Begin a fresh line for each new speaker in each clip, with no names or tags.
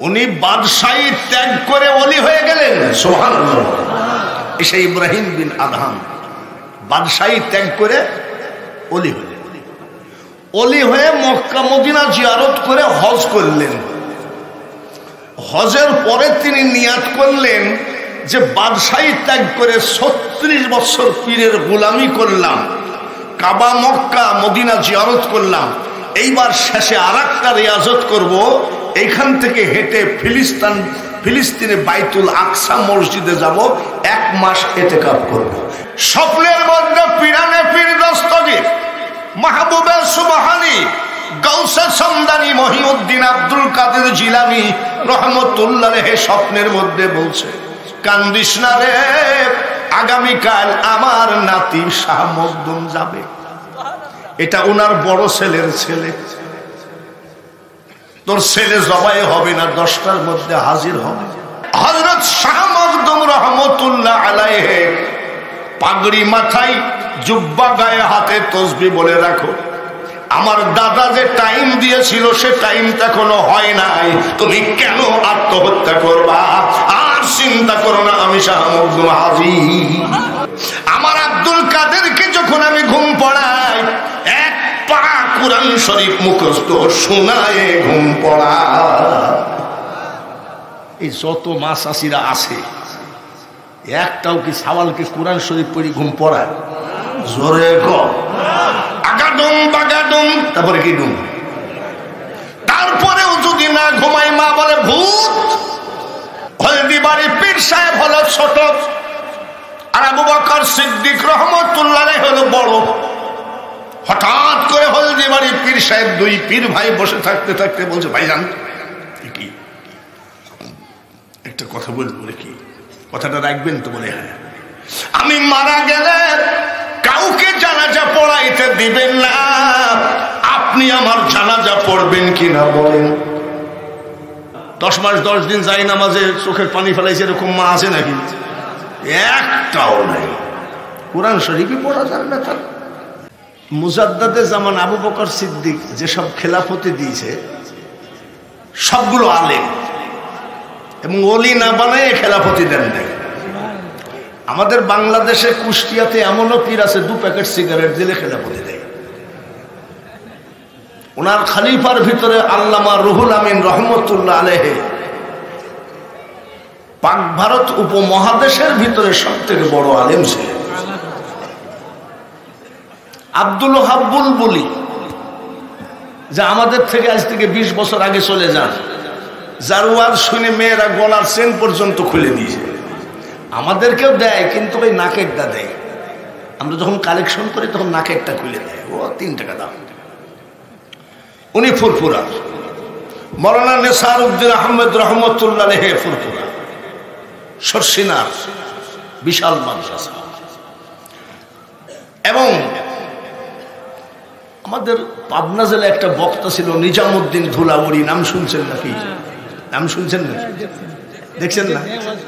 উনি বাদশাহী ত্যাগ করে ওলি হয়ে গেলেন। সুবহানাল্লাহ। এসে ইব্রাহিম বিন আদহাম বাদশাহী ত্যাগ করে ওলি হলেন। ওলি হয়ে মক্কা মদিনা জিয়ারত করে হজ করলেন। হজের পরে তিনি নিয়াত করলেন যে বাদশাহী ত্যাগ করে 36 বছর পীরের গোলামি করলাম, কাবা মক্কা মদিনা জিয়ারত করলাম, এইবার শেষে আরেকটা রিয়াজত করব, এইখান থেকে হেঁটে ফিলিস্তিনে বাইতুল আকসা মসজিদে যাব, 1 মাস ইতিকাফ করব। স্বপ্নের মধ্যে পিরানে পীর দস্তগীর, মাহবুবে সুবহানী, গাউসে সমদানি, মহিউদ্দিন আব্দুল কাদের জিলানী রহমতুল্লাহ আলাইহি স্বপ্নের মধ্যে বলছে, কান্দিস না রে, আগামীকাল আমার নাতি শাহ মখদুম যাবে। এটা ওনার বড় ছেলের ছেলে। তোর ছেলে জবাই হবে না, 10টার মধ্যে হাজির হবে। হযরত শাহ মখদুম রহমতুল্লাহ আলাইহি পাগড়ি মাথায়, জুব্বা গায়ে, হাতে তসবিহ, বলে রাখো আমার দাদা যে টাইম দিয়েছিল সে টাইমটা এখনো হয় নাই, তুমি কেন আত্মহত্যা করবা? আর চিন্তা করো না, আমি শাহ মখদুম হাজির। আমার আব্দুল কাদেরকে যখন আমি ঘুম পড়াই, 1 পারা কুরআন শরীফ মুখস্থ শোনায় ঘুম পড়া। এই যত মাসাসিরা আছে, একটাও কি সাওয়ালকে কোরআন শরীফ পড়ি ঘুম পড়ায়? জোরে কর। আগাডুম বাগাডুম, তারপরে কি ডুম? তারপরেও যদি না ঘুমাই, মা বলে ভূত। হলদিবাড়ি পীর সাহেব হলো ছোট, আর আবু বকর সিদ্দিক রহমতুল্লাহ আলাইহি হলো বড়। হঠাৎ করে হলদিবাড়ি পীর সাহেব 2 পীর ভাই বসে থাকতে থাকতে বলছে, ভাইজান কি একটা কথা বলবো, কি কথাটা রাখবেন তো? বলে হ্যাঁ। আমি মারা গেলে কাউকে জানাজা পড়াইতে দিবেন না, আপনি আমার জানাজা পড়বেন কিনা বলেন। 10 মাস 10 দিন যাই নামাজে চোখের পানি ফেলাইছে, এরকম মা আছে নাকি? একটাও নাই। কোরআন শরীফই পড়া যাবে না। তার মুজাদ্দাদে জামান আবু বকর সিদ্দিক যেসব খেলাফতি দিয়েছে সবগুলো আলেম, এবং ওলি না বানায় খেলাফতি দেন নাই। আমাদের বাংলাদেশে কুষ্টিয়াতে এমনও পীর আছে 2 প্যাকেট সিগারেট দিলে খেলাফতি দেয়। ওনার খলিফার ভিতরে আল্লামা রুহুল আমিন রহমতুল্লাহ আলাইহি পাক ভারত উপমহাদেশের ভিতরে সবথেকে বড় আলেম ছিলেন। আব্দুল ওহাব বুলবুলি, যা আমাদের থেকে আজ থেকে 20 বছর আগে চলে যান, যার ওয়াজ শুনে মেয়েরা গলার চেন পর্যন্ত খুলে দিয়েছে। আমাদেরকেও দেয়, কিন্তু ওই নাকেরটা দেয়। আমরা যখন কালেকশন করি তখন নাকেরটা খুলে দেয়, ও 3 টাকা দাম। উনি ফুরফুরা। মৌলানা নেসার উদ্দিন আহমেদ রহমতুল্লাহ আলাইহি ফুরফুরা, সরসিনার বিশাল মাদ্রাসা। এবং আমাদের পাবনা জেলায় একটা বক্তা ছিল নিজামুদ্দিন ধুলাউড়ি, নাম শুনছেন নাকি? নাম শুনছেন নাকি? দেখছেন না?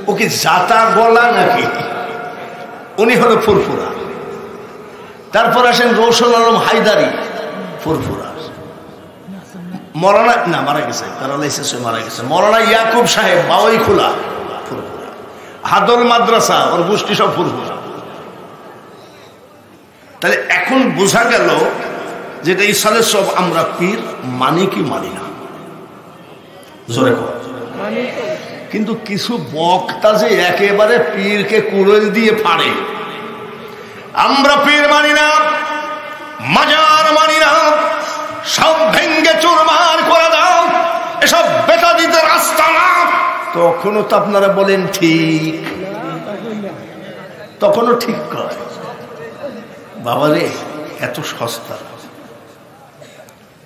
ও কি জাতা গলা নাকি? উনি হলো ফুরফুরা। তারপর আসেন রৌশন আলম হায়দারি, ফুরফুরা। মৌলানা না মারা গেছে, প্যারালাইসিস হয়ে মারা গেছে। মৌলানা ইয়াকুব সাহেব বাওয়াইখোলা, ফুরফুরা। হাদল মাদ্রাসা, ওর গোষ্ঠী সব ফুরফুরা। তাহলে এখন বোঝা গেল যেটা ইসালে সব আমরা পীর মানি কি মানি না? জোরে কর। কিন্তু কিছু বক্তা যে একেবারে পীরকে কুড়েল দিয়ে ফাড়ে। আমরা পীর মানি না, মাজার মানি না, সব ভেঙ্গে চুরমার করে দাও, এসব বেতাদিতে রাস্তা না। তখনও তো আপনারা বলেন ঠিক, তখনও ঠিক কয়। বাবারে এত সস্তা।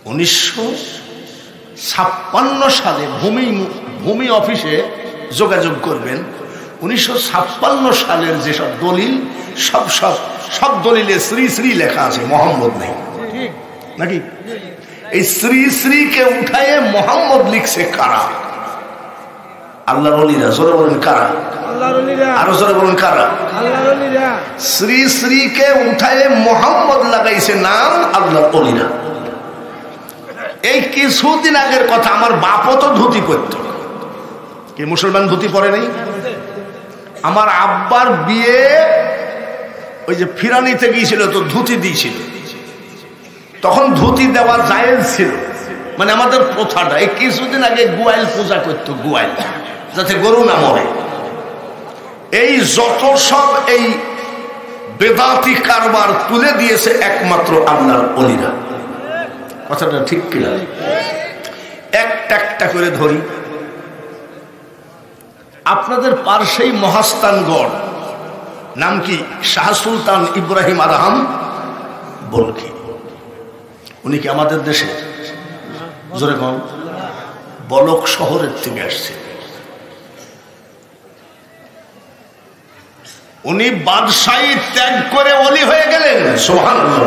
1956 সালে ভূমি অফিসে যোগাযোগ করবেন। 1956 সালের যেসব দলিল, সব দলিলে শ্রী শ্রী লেখা আছে, মোহাম্মদ নেই নাকি? এই শ্রী শ্রীকে উঠায়ে মোহাম্মদ লিখছে কারা? আল্লাহর ওলিরা। জোরে বলেন কারা? আরো জোরে বলেন কারা? শ্রী শ্রীকে উঠায়ে মোহাম্মদ লাগাইছে নাম আল্লাহর ওলিরা। এই কিছুদিন আগের কথা, আমার বাপও তো ধুতি পরত, কি মুসলমান ধুতি পরে নাই? আমার আব্বার বিয়ে ওই যে ফিরানিতে গিয়েছিল তো ধুতি দিয়েছিল, তখন ধুতি দেওয়া জায়েজ ছিল। মানে আমাদের প্রথাটা, এই কিছুদিন আগে গোয়াল পূজা করতো, গোয়াল যাতে গরু না মরে। এই যত সব এই বেদাতি কারবার তুলে দিয়েছে একমাত্র আল্লাহর ওলিরা। কথাটা ঠিক কিনা? একটা একটা করে ধরি। আপনাদের পার্শ্বেই মহাস্থানগড়, নাম কি? শাহ সুলতান ইব্রাহিম আদহাম বলকি। উনি কি আমাদের দেশে? জোরে কম। বলক শহরের থেকে আসছে। উনি বাদশাহী ত্যাগ করে ওলি হয়ে গেলেন। সুবহানাল্লাহ।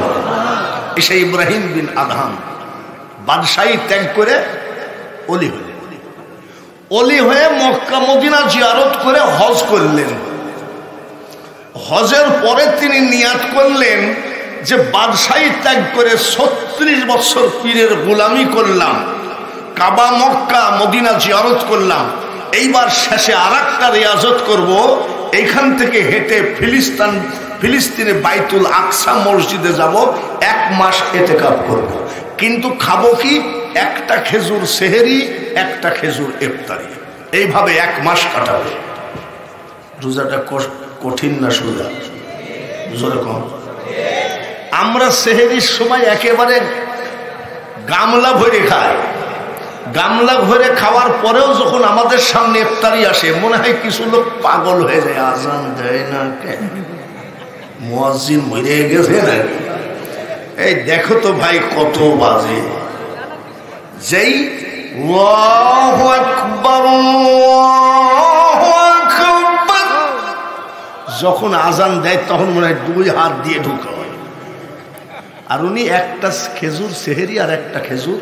এসে ইব্রাহিম বিন আদহাম বাদশাহী ত্যাগ করে ওলি হলেন। ওলি হয়ে মক্কা মদিনা জিয়ারত করে হজ করলেন। হজের পরে তিনি নিয়াত করলেন যে বাদশাহী ত্যাগ করে 36 বছর পীরের গোলামি করলাম, কাবা মক্কা মদিনা জিয়ারত করলাম, এইবার শেষে আরেকটা রিয়াজত করব। এইখান থেকে হেঁটে ফিলিস্তিনে বাইতুল আকসা মসজিদে যাব, 1 মাস ইতিকাফ করব। কিন্তু খাবো কি? একটা খেজুর সেহেরি, একটা খেজুর ইফতারি। এইভাবে 1 মাস কাটাবে। রোজাটা কঠিন না সোজা? যেরকম আমরা সেহেরির সময় একেবারে গামলা ভরে খাই। গামলা ভরে খাওয়ার পরেও যখন আমাদের সামনে ইফতারি আসে, মনে হয় কিছু লোক পাগল হয়ে যায়। আজান দেয় না কেন? মুয়াজ্জিন মরে গেছে না? এই দেখো তো ভাই কত বাজে। যেই আল্লাহু আকবার আল্লাহু আকবার যখন আজান দেয় তখন মনে হয় 2 হাত দিয়ে ঢুকা হয়। আর উনি একটা খেজুর সেহেরি আর একটা খেজুর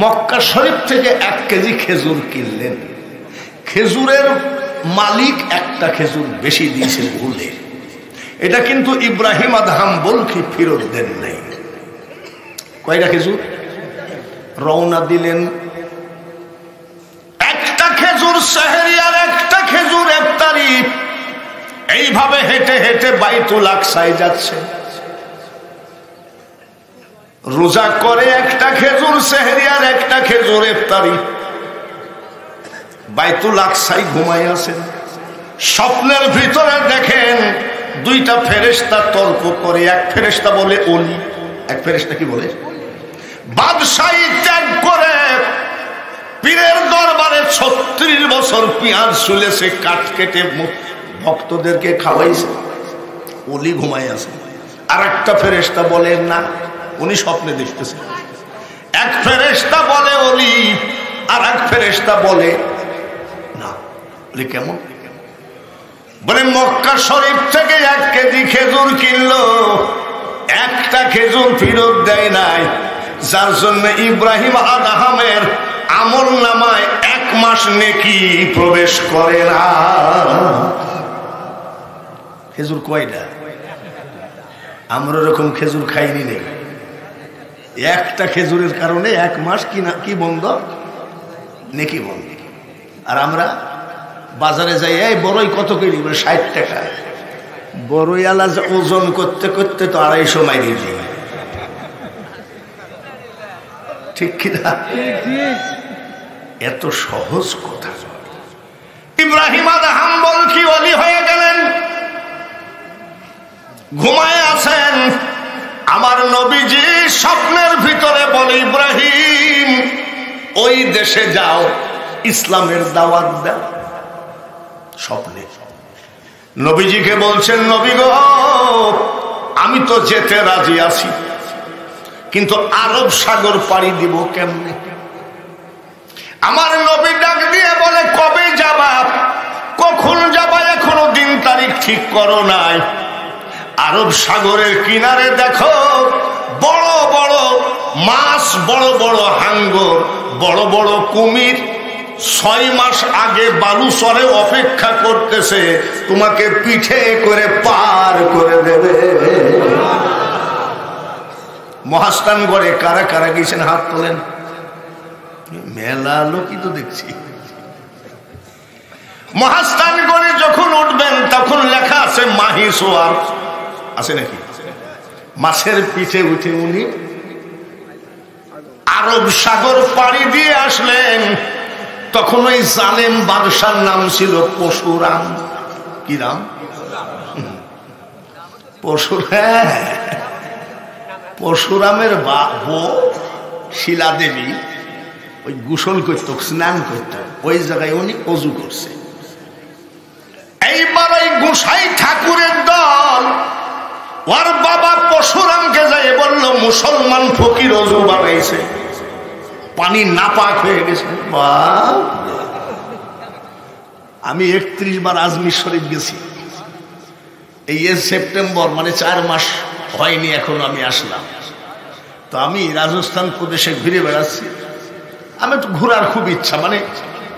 মক্কা শরীফ থেকে 1 কেজি খেজুর কিনলেন। খেজুরের মালিক একটা খেজুর বেশি দিয়েছে ভুলে। এটা কিন্তু ইব্রাহিম আদহাম বলকি ফেরত দেন নাই। কয়টা খেজুর? রওনা দিলেন। একটা খেজুর সেহেরি আর একটা খেজুর ইফতারি। এইভাবে হেঁটে হেঁটে বাইতুল আকসায় যাচ্ছে। রোজা করে একটা খেজুর সেহেরি আর একটা খেজুর ইফতারি। বাইতুল আকসায় ঘুমায় আছেন। স্বপ্নের ভিতরে দেখেন 2টা ফেরেশতা তর্ক করে। এক ফেরেশতা বলে ওলি, এক ফেরেশতা কি বলে? বাদশাহী ত্যাগ করে পীরের দরবারে 36 বছর পেঁয়াজ চুলেছে, কাঠ কেটে ভক্তদেরকে খাওয়াইছে। ওলি ঘুমায় আছে। আর একটা ফেরেশতা বলে না, উনি স্বপ্নে দেখতেছে। এক ফেরেশতা বলে ওলি, আর এক ফেরেশতা বলে না। বলে কেমন? বলে মক্কা শরীফ থেকে 1 কেজি খেজুর কিনলো, একটা খেজুর ফেরত দেয় নাই, যার জন্য ইব্রাহিম আদহামের আমল নামায় 1 মাস নেকি প্রবেশ করে না। খেজুর কয়টা? আমরা এরকম খেজুর খাইনি নেই। একটা খেজুরের কারণে 1 মাস কি বন্ধ? নেকি বন্ধ। আর আমরা বাজারে যাই, এই বড়ই কত কেজি? 60 টাকা। বড়ই আলা ওজন করতে করতে তো 250 মাইল দিয়ে। ঠিক কিনা? এত সহজ কথা। ইব্রাহিম আদহাম বলকি ওলি হয়ে গেলেন, ঘুমায় আছেন। আমার নবীজি স্বপ্নের ভিতরে বলে, ইব্রাহিম ওই দেশে যাও, ইসলামের দাওয়াত দাও। স্বপ্নে নবীজিকে বলছেন, নবী গো আমি তো যেতে রাজি আছি, কিন্তু আরব সাগর পাড়ি দিব কেমনে? আমার নবী ডাক দিয়ে বলে, কবে যাবা? কখন যাবা? এখনো দিন তারিখ ঠিক করো নাই। আরব সাগরের কিনারে দেখো বড় বড় মাছ, বড় বড় হাঙ্গর, বড় বড় কুমির 6 মাস আগে বালুচরে অপেক্ষা করতেছে, তোমাকে পিঠে করে পার করে দেবে। মহাস্থানগড়ে কারা কারা গেছেন হাত তোলেন? মেলা লোকই তো দেখছি। মহাস্থান করে যখন উঠবেন তখন লেখা আছে মাহি সোয়ার আছে নাকি, মাছের পিঠে উঠে উনি আরব সাগর পাড়ি দিয়ে আসলেন। তখন ওই জালেম বাদশার নাম ছিল পরশুরাম। কি নাম? পরশুরামের বউ শিলা দেবী ওই গোসল করত, স্নান করত, ওই জায়গায় উনি অজু করছে। এইবার ওই গোসাই ঠাকুরের দল ওর বাবা পরশুরামকে যাই বলল, মুসলমান ফকির অজু বানাইছে, পানি নাপাক হয়ে গেছে। আমি 31 বার আজমির শরীফ গেছি, এই সেপ্টেম্বর, মানে 4 মাস হয়নি এখন আমি আসলাম। তো আমি রাজস্থান প্রদেশে ঘুরে বেড়াচ্ছি। আমি তো ঘোরার খুব ইচ্ছা, মানে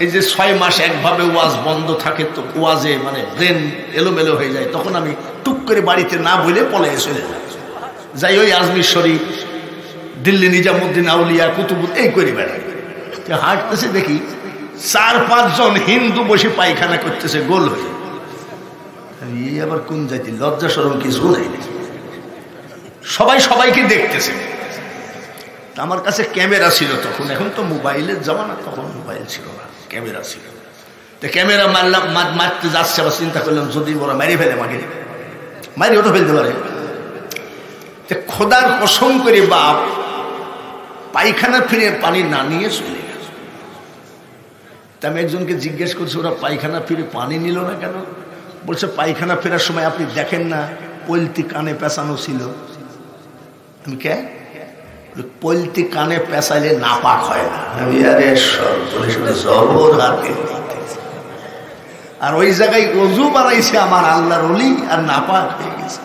এই যে 6 মাস একভাবে ওয়াজ বন্ধ থাকে, তো ওয়াজে মানে ব্রেন এলোমেলো হয়ে যায়, তখন আমি টুক করে বাড়িতে না বলে পলে চলে যাই। ওই আজমির শরীফ, দিল্লি নিজামুদ্দিন আউলিয়া, কুতুবুদ্দিন এই করে বেড়াই। হাঁটতেছে দেখি 4-5 জন হিন্দু বসে পায়খানা করতেছে গোল হয়ে। আবার কোন জাতি, লজ্জা শরম কিছু নাই, সবাই সবাইকে দেখতেছে। আমার কাছে ক্যামেরা ছিল তখন, এখন তো মোবাইলের জামানা, তখন মোবাইল ছিল না, ক্যামেরা ছিল। তো ক্যামেরা মারলাম, মারতে যাচ্ছে, আবার চিন্তা করলাম যদি ওরা মারি ফেলে, আমাকে মারি ওটা ফেলতে পারে। খোদার কসম করে বাপ পায়খানা ফিরে পানি না নিয়ে চলে গেল। তা আমি একজনকে জিজ্ঞেস করছি, ওরা পায়খানা ফিরে পানি নিল না কেন? বলছে পায়খানা ফেরার সময় আপনি দেখেন না পলতি কানে পেঁচানো ছিল। আমি কে? পলতি কানে পেঁচাইলে নাপাক হয় না। আর ওই জায়গায় অজু বানাইছে আমার আল্লাহর ওলি, আর নাপাক হয়ে গেছে।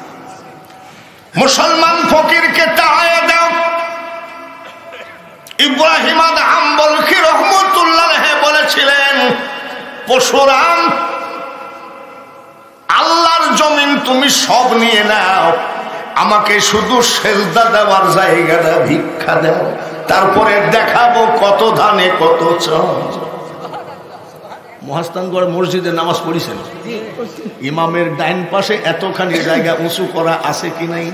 মুসলমান ফকিরকে তাড়ায় দাও। ইব্রাহিম হাম্বলখী রহমতুল্লাহ বলেছিলেন, পরশুরাম, আল্লাহর জমিন তুমি সব নিয়ে নাও, আমাকে শুধু সেজদা দেওয়ার জায়গাটা ভিক্ষা দাও, তারপরে দেখাবো কত ধানে কত চাল। মহাস্থানগড় মসজিদে নামাজ পড়িছেন? ইমামের ডাইন পাশে এতখানি জায়গা উঁচু করা আছে কি নাই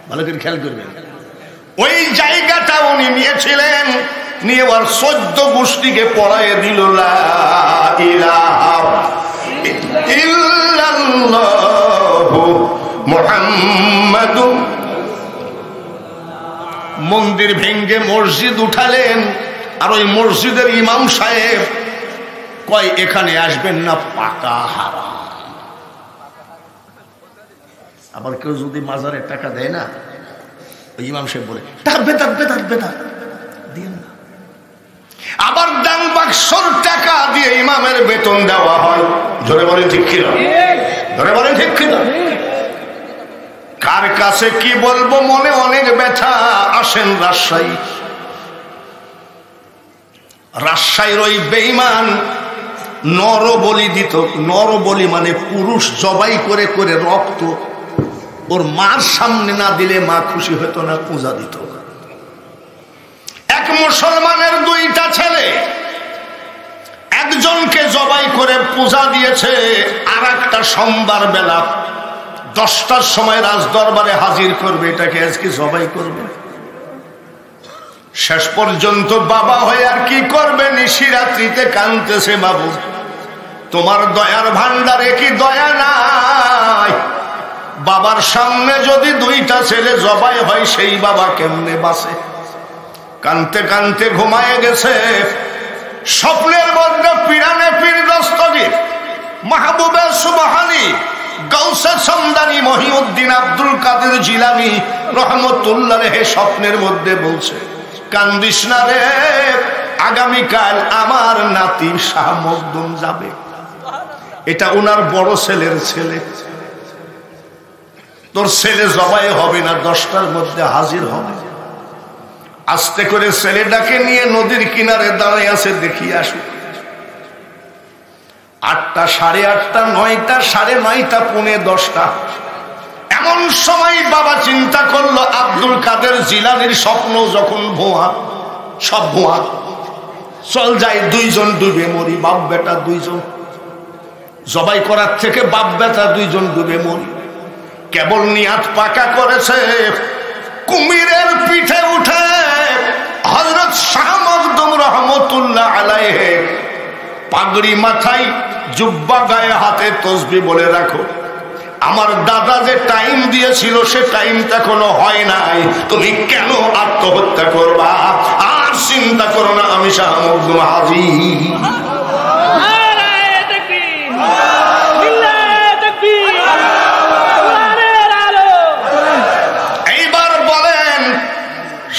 ভালো করে খেয়াল করবেন। ওই জায়গাটা উনি নিয়েছিলেন, নিয়ে আর 14 গোষ্ঠীকে পড়াইয়ে দিল লা ইলাহা ইল্লাল্লাহু মুহাম্মাদুর। মন্দির ভেঙ্গে মসজিদ উঠালেন, আর ওই মসজিদের ইমাম সাহেব কয় এখানে আসবেন না, পাকা হারাম। আবার কেউ যদি মাজারে টাকা দেয় না, ওই ইমাম সাহেব বলে থাকবে থাকবে থাকবে না, দিয়ে না। আবার দান বাক্সর টাকা দিয়ে ইমামের বেতন দেওয়া হয়। জোরে বলেন ঠিক কিনা? জোরে বলেন ঠিক কিনা? কার কাছে কি বলবো, মনে অনেক ব্যথা। আসেন রাজশাহী, রাজশাহীর ওই বেঈমান নরবলি দিত। নরবলি মানে পুরুষ জবাই করে করে রক্ত, ওর মার সামনে না দিলে মা খুশি হতো না, পূজা দিত। এক মুসলমানের 2টা ছেলে, একজনকে জবাই করে পূজা দিয়েছে, আর একটা সোমবার বেলা 10টার সময় রাজ দরবারে হাজির করবে, এটাকে আজকে জবাই করবে। শেষ পর্যন্ত বাবা হয়ে আর কি করবে, নিশিরাত্রিতে কাঁদতেছে, বাবু তোমার দয়ার ভান্ডারে কি দয়া নাই? বাবার সামনে যদি 2টা ছেলে জবাই হয়, সেই বাবা কেমনে বাঁচে? কানতে কানতে ঘুমায় গেছে। স্বপ্নের মধ্যে পিরানে পীর দস্তগীর, মাহবুবে সুবহানী, গাউসে সমদানি, মহিউদ্দিন আব্দুল কাদের জিলানী রহমতুল্লাহ স্বপ্নের মধ্যে বলছে, কান্দিস না রে, আগামীকাল আমার নাতি শাহ মখদুম যাবে। এটা ওনার বড় ছেলের ছেলে। তোর ছেলে জবাই হবে না, 10টার মধ্যে হাজির হবে। আস্তে করে ছেলেটাকে নিয়ে নদীর কিনারে দাঁড়ায় আছে, দেখিয়ে আসো। 8টা, 8:30, 9টা, 9:30, 9:45। এমন সময় বাবা চিন্তা করলো, আব্দুল কাদের জিলানীর স্বপ্ন যখন ভুয়া, সব ভুয়া, চল যাই 2 জন ডুবে মরি, বাপ বেটা 2 জন। জবাই করার থেকে বাপ বেটা দুইজন ডুবে মরি। কেবল নিয়াত পাকা করেছে, কুমিরের পিঠে উঠে হযরত শাহ মখদুম রহমতুল্লাহ আলাইহি পাগড়ি মাথায়, জুব্বা গায়ে, হাতে তসবিহ বলে রাখো, আমার দাদা যে টাইম দিয়েছিল সে টাইমটা এখনো হয় নাই, তুমি কেন আত্মহত্যা করবা? আর চিন্তা করো না, আমি শাহ মখদুম হাজির। এইবার বলেন,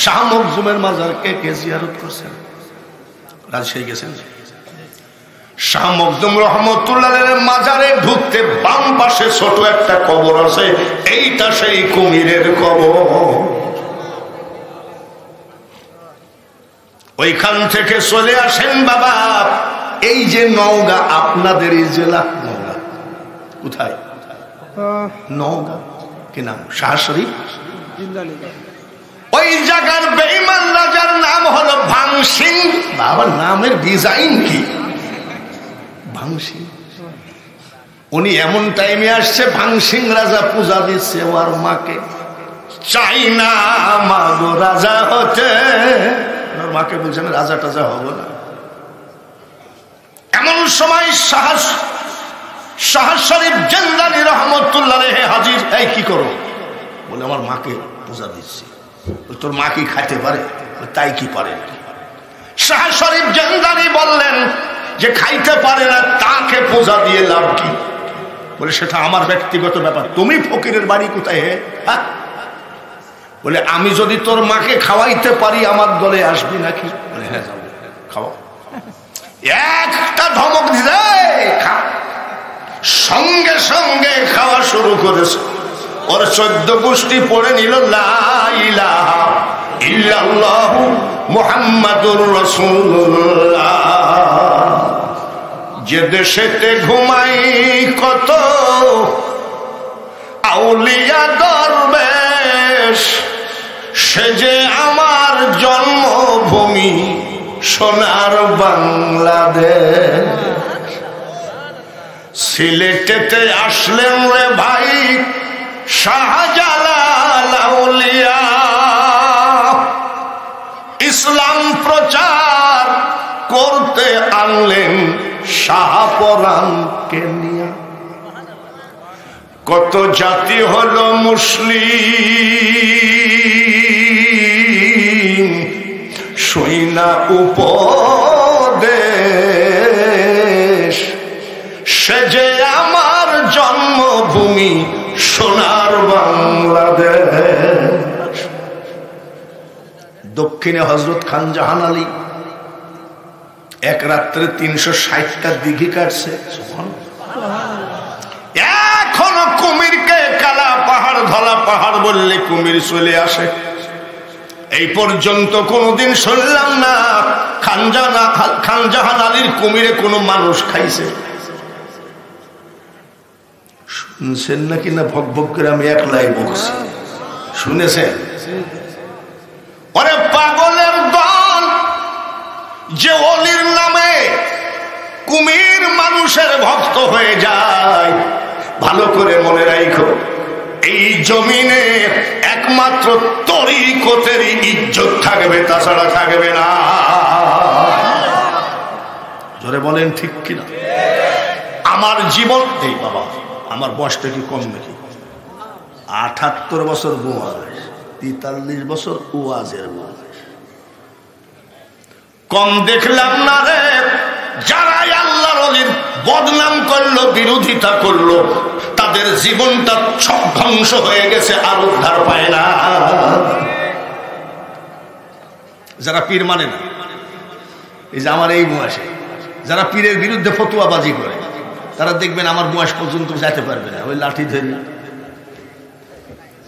শাহ মখদুমের মাজার কে কে জিয়ারত করছেন? রাজশাহী গেছেন? শাহ মখদুম রহমতুল্লাহের মাজারে ঢুকতে বাম পাশে ছোট একটা কবর আছে, এইটা সেই কুমিরের কবর। ওইখান থেকে চলে আসেন বাবা, এই যে নওগাঁ, আপনাদের এই জেলা নওগাঁ, কোথায়? নওগাঁ, কি নাম? শাহ শরীফ। ওই জায়গার বেঈমান রাজার নাম হলো ভাংসিং। বাবার নামের ডিজাইন কি! ভাংসিং। উনি এমন টাইমে আসছে, ভাংসিং রাজা পূজা দিচ্ছে ওর মাকে, চাই না মা গো রাজা হতে। ওর মাকে বলছেন রাজা টাজা হবো না। এমন সময় শাহ শরীফ জিন্দানি রহমতুল্লাহ হাজির। এই কি করো? বলে আমার মাকে পূজা দিচ্ছি। তোর মা কি খাইতে পারে? তাই কি পারে? শাহ শরীফ জিন্দানি বললেন যে খাইতে পারে না, তাকে পূজা দিয়ে লাভ কি? বলে সেটা আমার ব্যক্তিগত ব্যাপার। তুমি ফকিরের বাড়ি কোথায়? হ্যাঁ, বলে আমি যদি তোর মাকে খাওয়াইতে পারি আমার দলে আসবি নাকি? বলে হ্যাঁ যাবো, খাওয়া। একটা ধমক দিলে সঙ্গে সঙ্গে খাওয়া শুরু করেছে। ওর 14 গোষ্ঠী পড়ে নিল লা ইলাহা ইল্লাল্লাহু মুহাম্মাদুর রাসূলুল্লাহ। যে দেশেতে ঘুমাই কত আউলিয়া দরবেশ, সে যে আমার জন্মভূমি সোনার বাংলাদেশ। সিলেটেতে আসলেন রে ভাই শাহজালাল আউলিয়া, ইসলাম প্রচার করতে আনলেন শাহপরানকে নিয়া। কত জাতি হলো মুসলিম, সৈনা উপদেশ, সে যে আমার জন্মভূমি সোনার বাংলাদেশ। দক্ষিণে হযরত খান জাহান আলী এক রাত্রে 360টা দিঘি কাটছে। এখনো কুমিরকে কালা পাহাড় ধলা পাহাড় বললে কুমির চলে আসে। এই পর্যন্ত কোনদিন শুনলাম না খান জাহান আলীর কুমিরে কোনো মানুষ খাইছে। শুনছেন নাকি না? ভক ভক করে আমি একলাই বকছি। শুনেছেন? ওরে পাগলের দল, যে অলির নামে কুমির মানুষের ভক্ত হয়ে যায়, ভালো করে মনে রাখো, এই জমিনে একমাত্র তরিকতেরই ইজ্জত থাকবে, তাছাড়া থাকবে না। জোরে বলেন ঠিক কিনা? আমার জীবন, এই বাবা আমার বয়সটা কি কম নাকি? 78 বছর বয়স, 43 বছর ওয়াজের বয়স। কম দেখলাম না রে। যারাই আল্লাহর ওলির বদনাম করলো, বিরোধিতা করলো, তাদের জীবনটা সব ধ্বংস হয়ে গেছে, আর উদ্ধার পায় না। যারা পীর মানে না, এই যে আমার এই বয়সে যারা পীরের বিরুদ্ধে ফতুয়াবাজি করে, তারা দেখবেন আমার বয়স পর্যন্ত যেতে পারবে না, ওই লাঠি ধরে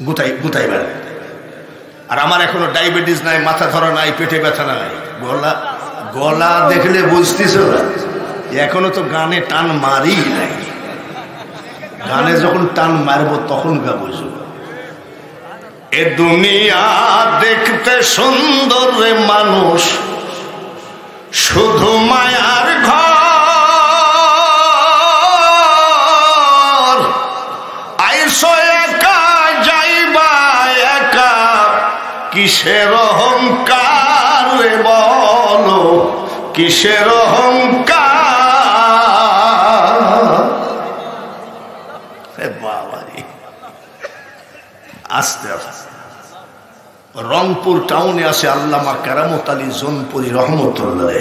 গুতাই বেড়াবে। আর আমার এখনো ডায়াবেটিস নাই, মাথা ধরা নাই, পেটে ব্যথা নাই, গলা দেখলে বুঝতেছ না এখনো তো গানে টান মারি নাই। গানে যখন টান মারব তখন গা বুঝব। এ দুনিয়া দেখতে সুন্দর রে মানুষ, শুধু মায়ার ঘর। কিসের অহংকার রে বলো, কিসের অহংকার। বাবা আস্তে আস্তে রংপুর টাউনে আছে আল্লামা কেরামত আলী জোনপুরি রহমতুল্লাহ।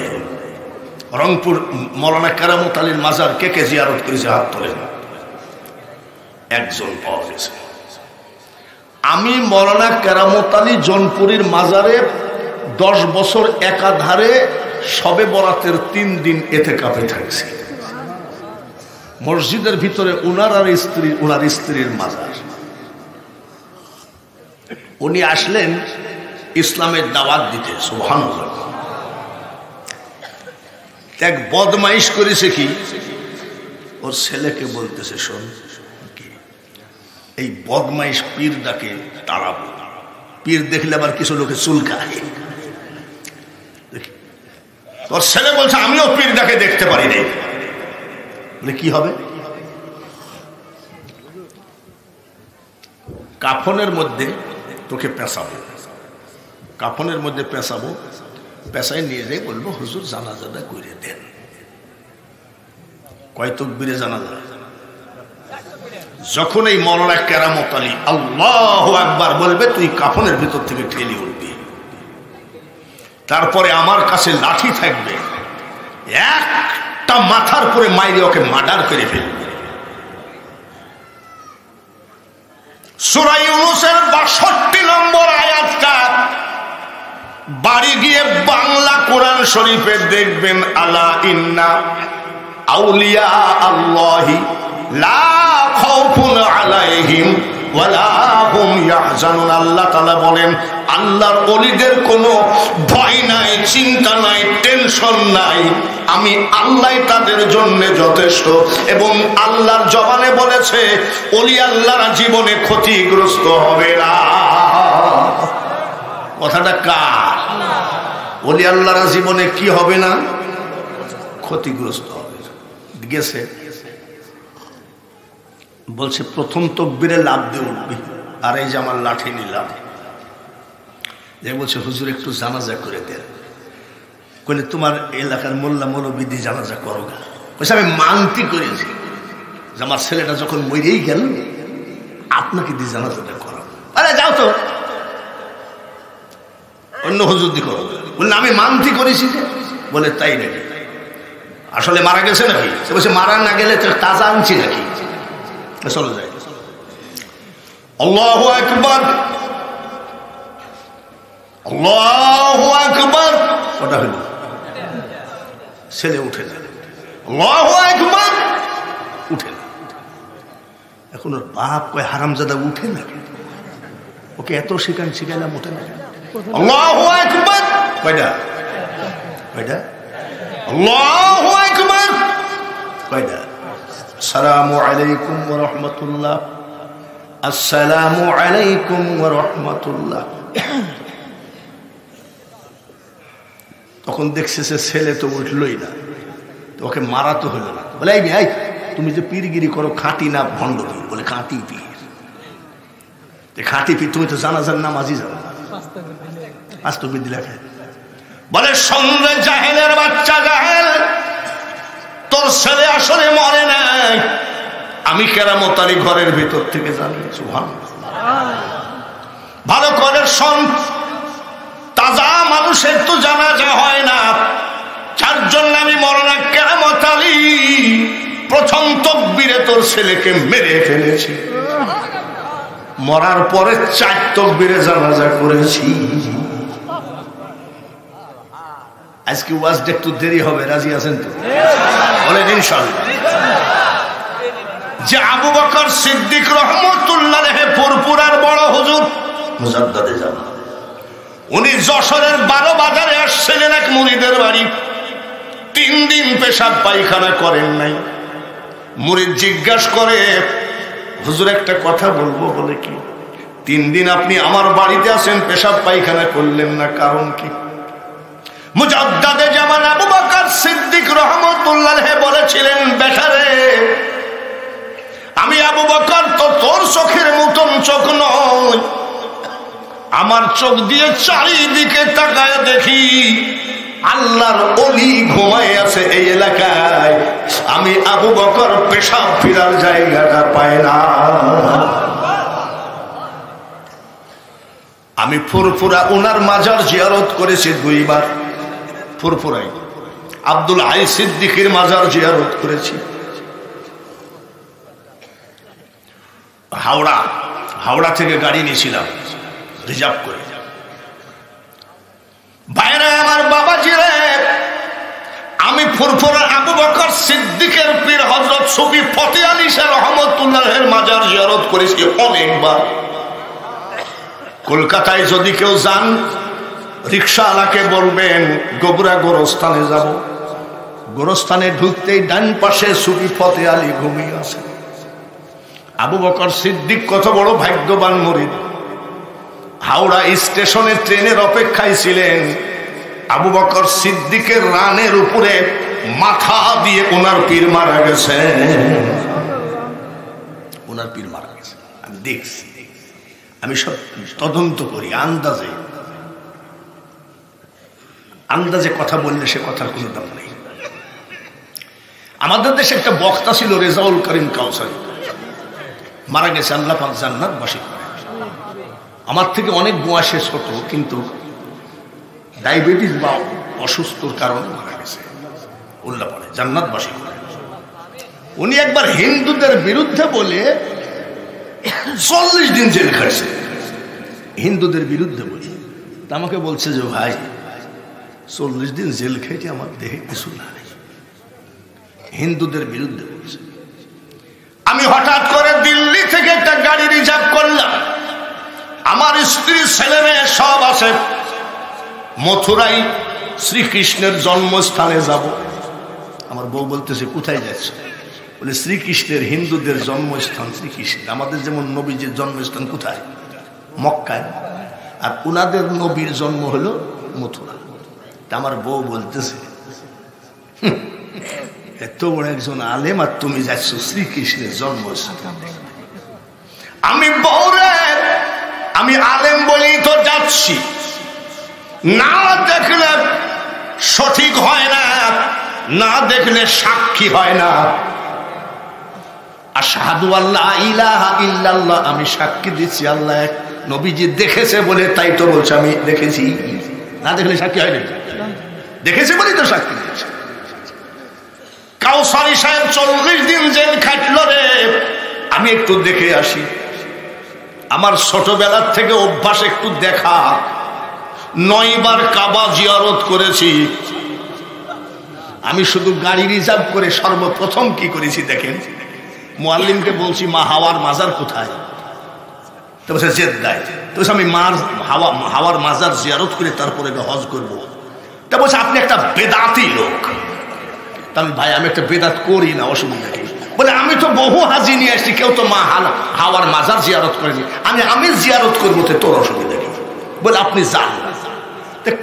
রংপুর মৌলানা কেরামত আলীর মাজার কে কে জিয়ারত করেছে হাত তোলেন? একজন পাওয়া গেছে। আমি মৌলানা কেরামত আলী জোনপুরীর মাজারে 10 বছর একাধারে শবে বরাতের 3 দিন এতেকাফে থাকছি। মসজিদের ভিতরে ওনার স্ত্রীর মাজার। উনি আসলেন ইসলামের দাওয়াত দিতে। সুবহানাল্লাহ। এক বদমাইশ করেছে কি, ওর ছেলেকে বলতেছে, শোন এই বদমাইশ পীর ডাকে তাড়াবো। পীর দেখলে আবার কিছু লোকে চুলকায়। ওর ছেলে বলছে আমিও পীর ডাকে দেখতে পারি না। বলে কি হবে? কাফনের মধ্যে তোকে পেঁচাবো, কাফনের মধ্যে পেঁচাবো, পেঁচাই নিয়ে যাই বলবো হুজুর জানাজাটা করে দেন। কয় তাকবীরে জানাজা? যখন এই মৌলানা কেরামত আলী আল্লাহু আকবার বলবে, তুই কাফনের ভিতর থেকে ঠেলি উঠবি। তারপরে আমার কাছে লাঠি থাকবে, একটা মাথার পরে মাইরে ওকে মার্ডার করে ফেলবে। সূরা ইউনূসের ৬২ নম্বর আয়াতটা বাড়ি গিয়ে বাংলা কোরআন শরীফে দেখবেন, আলা ইন্না আউলিয়া আল্লাহি লা খাউফুন আলাইহিম ওয়ালা হুম ইয়াহজানুন। আল্লাহ তাআলা বলেন আল্লাহর ওলিদের কোনো ভয় নাই, চিন্তা নাই, টেনশন নাই, আমি আল্লাহ তাদের জন্য যথেষ্ট। এবং আল্লাহর জবানে বলেছে ওলি আল্লাহর জীবনে ক্ষতিগ্রস্ত হবে না। কথাটা কার? ওলি আল্লাহর জীবনে কি হবে না? ক্ষতিগ্রস্ত হবে। গেছে বলছে প্রথম তাকবীরে লাফ দিয়ে উঠবি, আর এই যে আমার লাঠি নিলাম। যে বলছে হুজুর একটু জানাজা করে দেন। কইলে তোমার এলাকার মোল্লা মৌলবী জানাজা করো গা। বলছে আমি মানতি করেছি যে আমার ছেলেটা যখন মরেই গেল আপনাকে দিয়ে জানাজাটা করো। আরে যাও তো অন্য হুজুর দি করো। বললে আমি মানতি করেছি যে। বলে তাই নাকি? আসলে মারা গেছে নাকি? সে বলছে মারা না গেলে তো তাজা আনছি নাকি। চলো যাই। আল্লাহু আকবার, আল্লাহু আকবার। ওটা হলো ছেলে উঠে না। আল্লাহু আকবার উঠে না। এখন ওর বাপ কয় হারামজাদা উঠে না, ওকে এত শিখাইলাম উঠে না। আল্লাহু আকবার কয়টা? কয়টা? আল্লাহু আকবার কয়টা? আসসালামু আলাইকুম ওয়া রাহমাতুল্লাহ, আসসালামু আলাইকুম ওয়া রাহমাতুল্লাহ। তখন দেখছে সে ছেলে তো উঠলই না, তো ওকে মারা তো হলো না। বলে এই ভাই তুমি যে পীরগিরি করো খাঁটি না ভণ্ড পীর? বলে খাঁটি পীর। খাঁটি পীর তুমি তো জানাজার নামাজই যাও, বাস্তবিক লেখা। বলে সঙ্গে জাহেলের বাচ্চা জাহেল, তোর ছেলে আসলে মরে নাই, আমি কেরামত আলী ঘরের ভিতর থেকে জানি। সুবহানাল্লাহ। ভালো করে শোন, তাজা মানুষের তো জানাজা হয় না, যার জন্য আমি মৌলানা কেরামত আলী প্রথম তাকবীরে তোর ছেলেকে মেরে ফেলেছি। মরার পরে 4 তাকবীরে জানাজা করেছি। আজকে ওয়াজটা একটু দেরি হবে, রাজি আছেন তো? বলেন ইনশাআল্লাহ। যে আবু বকর সিদ্দিক রহমতুল্লাহ আলাইহি ফুরফুরার বড় হুজুর মুজাদ্দাদে জামান, উনি যশোরের 12 বাজারে আসছিলেন এক মুরিদের বাড়ি। 3 দিন পেশাব পায়খানা করেন নাই। মুরিদ জিজ্ঞাসা করে হুজুর একটা কথা বলবো। বলে কি? 3 দিন আপনি আমার বাড়িতে আসেন, পেশাব পায়খানা করলেন না, কারণ কি? মুজাদ্দাদে জামান আবু বকর সিদ্দিক রহমতুল্লাহ আলাইহি বলেছিলেন, বেটারে আমি আবু বকর তো তোর চোখের মতন চোখ নয়, আমার চোখ দিয়ে চারিদিকে তাকায় দেখি আল্লাহর ওলি ঘুমায় আছে এই এলাকায়। আমি আবু বকর পেশাব ফিরার জায়গাটা পাই না। আমি ফুরফুরা ওনার মাজার জিয়ারত করেছি 2 বার। ফুরফুরাই আব্দুল হাই সিদ্দিকের মাজার জিয়ারত করেছি। হাওড়া থেকে গাড়ি নিয়েছিলাম রিজার্ভ করে। বাইরে আমার বাবাজিরে, আমি ফুরফুরা আবু বকর সিদ্দিকের পীর হযরত সুফি ফতে আলী শাহ রহমাতুল্লাহের মাজার জিয়ারত করেছি অনেকবার। কলকাতায় যদি কেউ যান, রিকশাওয়ালাকে বলবেন গোবরা গোরস্থানে যাব। গোরস্থানে ঢুকতেই ডান পাশে সুফি ফতে আলী ঘুমিয়ে আছে। আবু বকর সিদ্দিক কত বড় ভাগ্যবান মুরিদ। হাওড়া স্টেশনে ট্রেনের অপেক্ষায় ছিলেন। আবু বকর সিদ্দিকের রানের উপরে মাথা দিয়ে ওনার পীর মারা গেছে। ওনার পীর মারা গেছে, আমি দেখছি। আমি সব তদন্ত করি, আন্দাজে কথা বললে সে কথার কোনো দাম নেই। আমাদের দেশে একটা বক্তা ছিল রেজাউল করিম কাউসারি, মারা গেছে, আল্লাহ পাক জান্নাতবাসী করে। আমার থেকে অনেক বয়সে ছোট, কিন্তু ডায়াবেটিস বা অসুস্থর কারণে মারা গেছে, উল্লাহ পড়ে জান্নাতবাসী করে। উনি একবার হিন্দুদের বিরুদ্ধে বলে 40 দিন জেল খাটছে, হিন্দুদের বিরুদ্ধে বলে। আমাকে বলছে যে ভাই 40 দিন জেল খেটে আমার দেহে কিছু না, হিন্দুদের বিরুদ্ধে বলছে। আমি হঠাৎ করে দিল্লি থেকে একটা গাড়ি রিজার্ভ করলাম। আমার স্ত্রী ছেলে মেয়ে সব আছে। মথুরাই শ্রীকৃষ্ণের জন্মস্থানে যাব। আমার বউ বলতেছে কোথায় যাচ্ছে? বলে শ্রীকৃষ্ণের, হিন্দুদের জন্মস্থান শ্রীকৃষ্ণ। আমাদের যেমন নবীজির জন্মস্থান কোথায়? মক্কায়। আর উনাদের নবীর জন্ম হলো মথুরা। আমার বউ বলতেছে এত বড় একজন আলেম আর তুমি যাচ্ছ শ্রীকৃষ্ণের জন্মস্থান। আমি বউরে, আমি আলেম বলেই তো যাচ্ছি, না দেখলে সঠিক হয় না, না দেখলে সাক্ষী হয় না। আশহাদু আল্লা ইলাহা ইল্লাল্লাহ, আমি সাক্ষী দিচ্ছি আল্লাহ এক। নবীজি দেখেছে বলে তাই তো বলছে আমি দেখেছি, না দেখলে সাক্ষী হয় না। দেখেছে বলেই তো সাক্ষী দিচ্ছে। কাউসারি সাহেব 40 দিন জেল খাটল রে। আমি একটু দেখে আসি। আমার ছোটবেলার থেকে অভ্যাস একটু দেখা। 9 বার কাবা জিয়ারত করেছি। আমি শুধু গাড়ি রিজার্ভ করে সর্বপ্রথম কি করেছি দেখেন, মুআল্লিমকে বলছি মা হাওয়ার মাজার কোথায়? তো বলছে জেদ্দায়। তো আমি হাওয়ার মাজার জিয়ারত করে তারপরে হজ করবো। তা বলছে আপনি একটা বেদাতি লোক। তাহলে ভাই আমি একটা বেদাত করি না, অসুবিধা নেই। বলে আমি তো বহু হাজি নিয়ে আসছি, কেউ তো হাওয়ার মাজার জিয়ারত করেনি, আমি জিয়ারত করবো, তো তোর অসুবিধা নেই। বলে আপনি যান।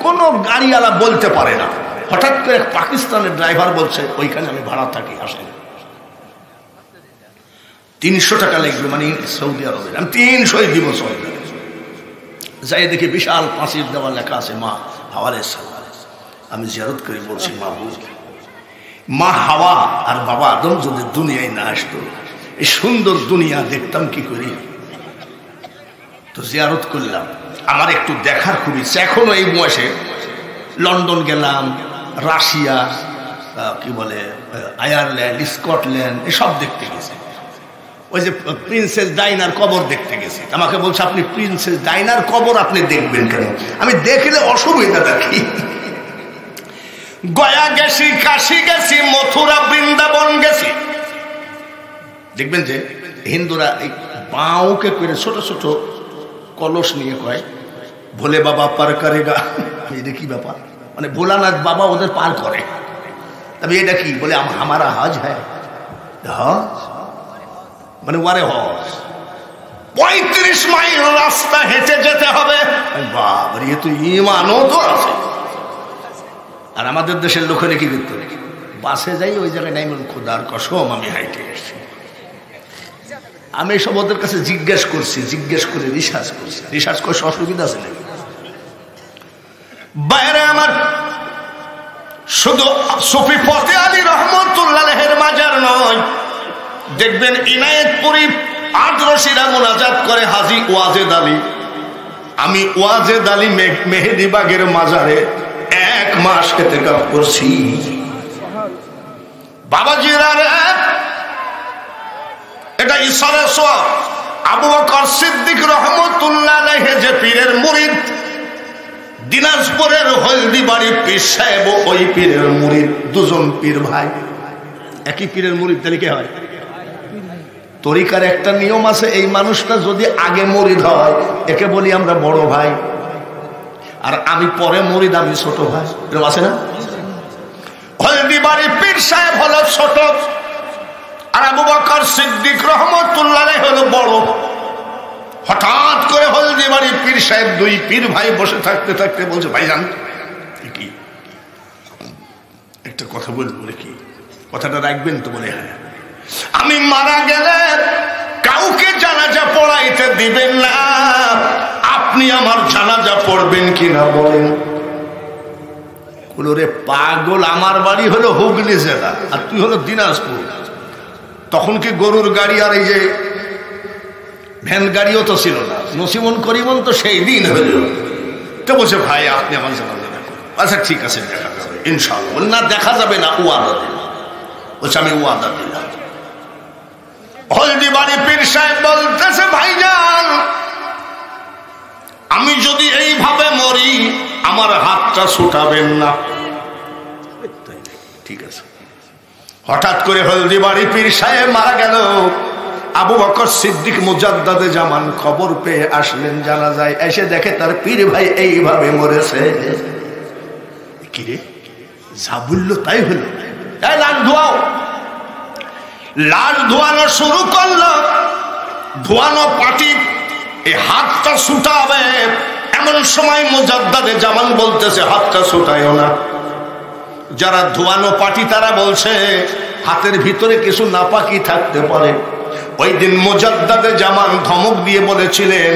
কোন গাড়িওয়ালা বলতে পারে না। হঠাৎ করে পাকিস্তানের ড্রাইভার বলছে ওইখানে আমি ভাড়া থাকি, আসেন 300 টাকা লাগবে, মানে সৌদি আরবের। আমি 300 দিব। সৌদি যাই দেখি বিশাল পাঁচির দেওয়া লেখা আছে মা হাওয়ারের সাথে। আমি জিয়ারত করে বলছি মা হাওয়া আর বাবা আদম যদি দুনিয়ায় না আসতো, এই সুন্দর দুনিয়া দেখতাম কি করি? তো জিয়ারত করলাম। আমার একটু দেখার খুব ইচ্ছা এখনো। এই বয়সে লন্ডন গেলাম, রাশিয়া, কি বলে আয়ারল্যান্ড, স্কটল্যান্ড, এসব দেখতে গেছি। ওই যে প্রিন্সেস ডাইনার কবর দেখতে গেছি। আমাকে বলছে আপনি প্রিন্সেস ডাইনার কবর আপনি দেখবেন কেন? আমি দেখলে অসুবিধাটা কি? গয়া গেছি, কাশী গেছি, মথুরা, বৃন্দাবন গেছি। দেখবেন যে হিন্দুরা এই বাউকে করে ছোট ছোট কলস নিয়ে কয় ভোলে বাবা পার করেগা। এটা কি ব্যাপার? মানে ভোলানাথ বাবা ওদের পার করে। তবে এটা কি বলে আমারা হজ হ্যাঁ, হজ মানে ওয়ারে হজ। 35 মাইল রাস্তা হেঁটে যেতে হবে। বাবা, এ তো ইমানও তো আছে। আর আমাদের দেশের লোকেরা কি করতে হবে? বাসে যাই, ওই জায়গায় নাই, খোদার কসম আমি হাইটে এসেছি। আমি এসব ওদের কাছে জিজ্ঞেস করে রিসার্চ করে অসুবিধা আছে নাকি? বাইরে আমার শুধু সুফি ফতে আলী রহমতুল্লাহের মাজার নয়, দেখবেন ইনায়েতপুরি 8 রশিরা মোনাজাত করে হাজী ওয়াজেদ আলী। আমি ওয়াজেদ আলী মেহেদিবাগের মাজারে 1 মাস ইতিকাফ করছি। বাবাজিরা এটা ঈশ্বরের সওয়াব। আবু বকর সিদ্দিক রহমতুল্লাহ আলাইহি যে পীরের মুরিদ, দিনাজপুরের হলদিবাড়ি পীর সাহেব ওই পীরের মুরিদ, দুজন পীর ভাই, একই পীরের মুরিদ। তাহলে কি হয়? তরিকার একটা নিয়ম আছে, এই মানুষটা যদি আগে মুরিদ হয় একে বলি আমরা বড় ভাই, আর আমি পরে মুরিদ, আমি ছোট ভাই। এরকম আছে না? হলদিবাড়ি পীর সাহেব হলো ছোট, আর আবু বকর সিদ্দিক রহমতুল্লাহ আলাইহি হলো বড়। হঠাৎ করে হলদিবাড়ি পীর সাহেব 2 পীর ভাই বসে থাকতে থাকতে বলছে, ভাইজান কি একটা কথা বলবো নাকি? কথাটা রাখবেন তো? বলে হ্যাঁ। আমি মারা গেলে কাউকে জানাজা পড়াইতে দিবেন না, আপনি আমার জানাজা পড়বেন কিনা বলেন। রে পাগল, আমার বাড়ি হলো হুগলি জেলা আর তুই হলো দিনাজপুর। তখন কি গরুর গাড়ি আর এই যে ভ্যান গাড়িও তো ছিল না, নসিমন করিমন তো সেই দিন হলো। তো বলছে ভাই আপনি আমার জানাজা দেখুন। আচ্ছা ঠিক আছে, দেখা যাবে ইনশাআল্লাহ। না দেখা যাবে না, ওয়াদা দিলাম। বলছে আমি ওয়াদা দিলাম। হলদিবাড়ি পীর সাহেব বলতেছে, ভাইজান আমি যদি এইভাবে মরি আমার হাতটা ছুটাবেন না। ঠিক আছে। হঠাৎ করে হলদিবাড়ি পীর সাহেব মারা গেল। আবু বকর সিদ্দিক মুজাদ্দাদে জামান খবর পেয়ে আসলেন জানাজায়। এসে দেখে তার পীর ভাই এইভাবে মরেছে। কিরে যা বললো তাই হলো। লাশ ধোয়াও। লাশ ধোয়ানো শুরু করলো। ধোয়ানো পাটি এই হাতটা ছুটাবে, এমন সময় মুজাদ্দাদে জামান বলতেছে হাতটা ছুটায়ও না। যারা ধোয়ানো পাটি তারা বলছে হাতের ভিতরে কিছু নাপাকি থাকতে পারে। ওই দিন মুজাদ্দাদে জামান ধমক দিয়ে বলেছিলেন,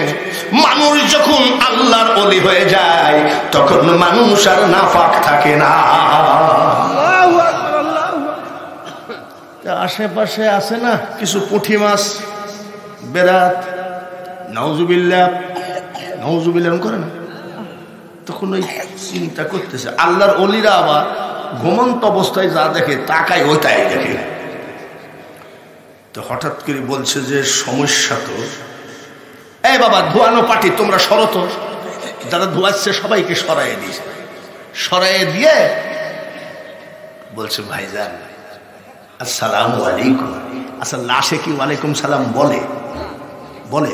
মানুষ যখন আল্লাহর ওলি হয়ে যায় তখন মানুষ আর নাপাক থাকে না। আশেপাশে আছে না কিছু পুঁটি মাছ, বেরাত, নাউজুবিল্লাহ করে না, তখন ওই চিন্তা করতেছে আল্লাহর ওলিরা আবার ঘুমন্ত অবস্থায় যা দেখে তাকায় ওইটাই দেখে। তো হঠাৎ করে বলছে যে সমস্যা তো এই বাবা ধোয়ানো পাটি তোমরা সরত। যারা ধোয়াচ্ছে সবাইকে সরাইয়ে দিয়েছে। সরাইয়ে দিয়ে বলছে ভাইজান আসসালামু আলাইকুম। আচ্ছা লাশে কি ওয়ালাইকুম সালাম বলে? বলে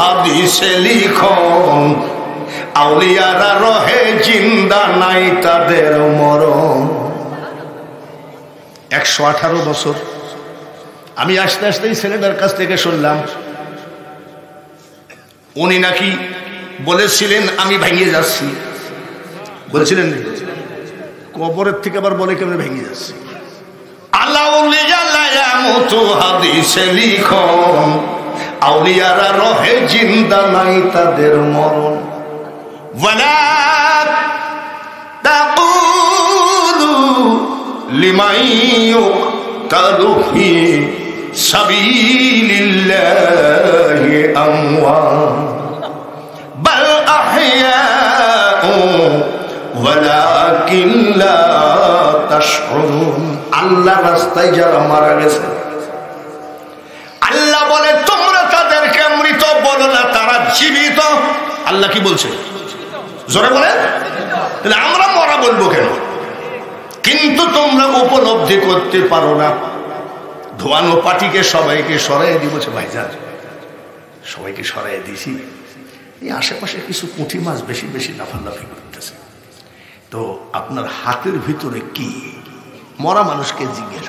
হাদিসে লিখন আউলিয়ারা রহে জিন্দা নাই তাদের মরণ। 118 বছর আমি আস্তে আস্তে ছেলেটার কাছ থেকে শুনলাম উনি নাকি বলেছিলেন আমি ভেঙে যাচ্ছি। বলেছিলেন কবরের থেকে আবার বলে কেমন ভেঙে যাচ্ছি। হাদিসে লিখন আউলিয়ারা রহে জিন্দা নাই তাদের মরণ। ওয়ালা তাকুলু লিমান ইউকতালু ফি সাবিলিল্লাহি আমওয়াত বাল আহইয়াউ ওয়ালাকিন লা তাশউরুন। আল্লাহর রাস্তায় যারা মারা গেছে আল্লাহ বলে তোমরা তাদেরকে মৃত বলো না, তারা জীবিত। আল্লাহ কি বলছে? জোরে বলে। তাহলে আমরা মরা বলবো কেন? কিন্তু তোমরা উপলব্ধি করতে পারো না। ধোয়ানো পাটিকে সবাইকে সরাই দিয়ে বলছে ভাইজান সবাইকে সরাই দিয়েছি। এই আশেপাশে কিছু পুঁটি মাছ বেশি বেশি লাফালাফি করতেছে। তো আপনার হাতের ভিতরে কি? মরা মানুষকে জিজ্ঞেস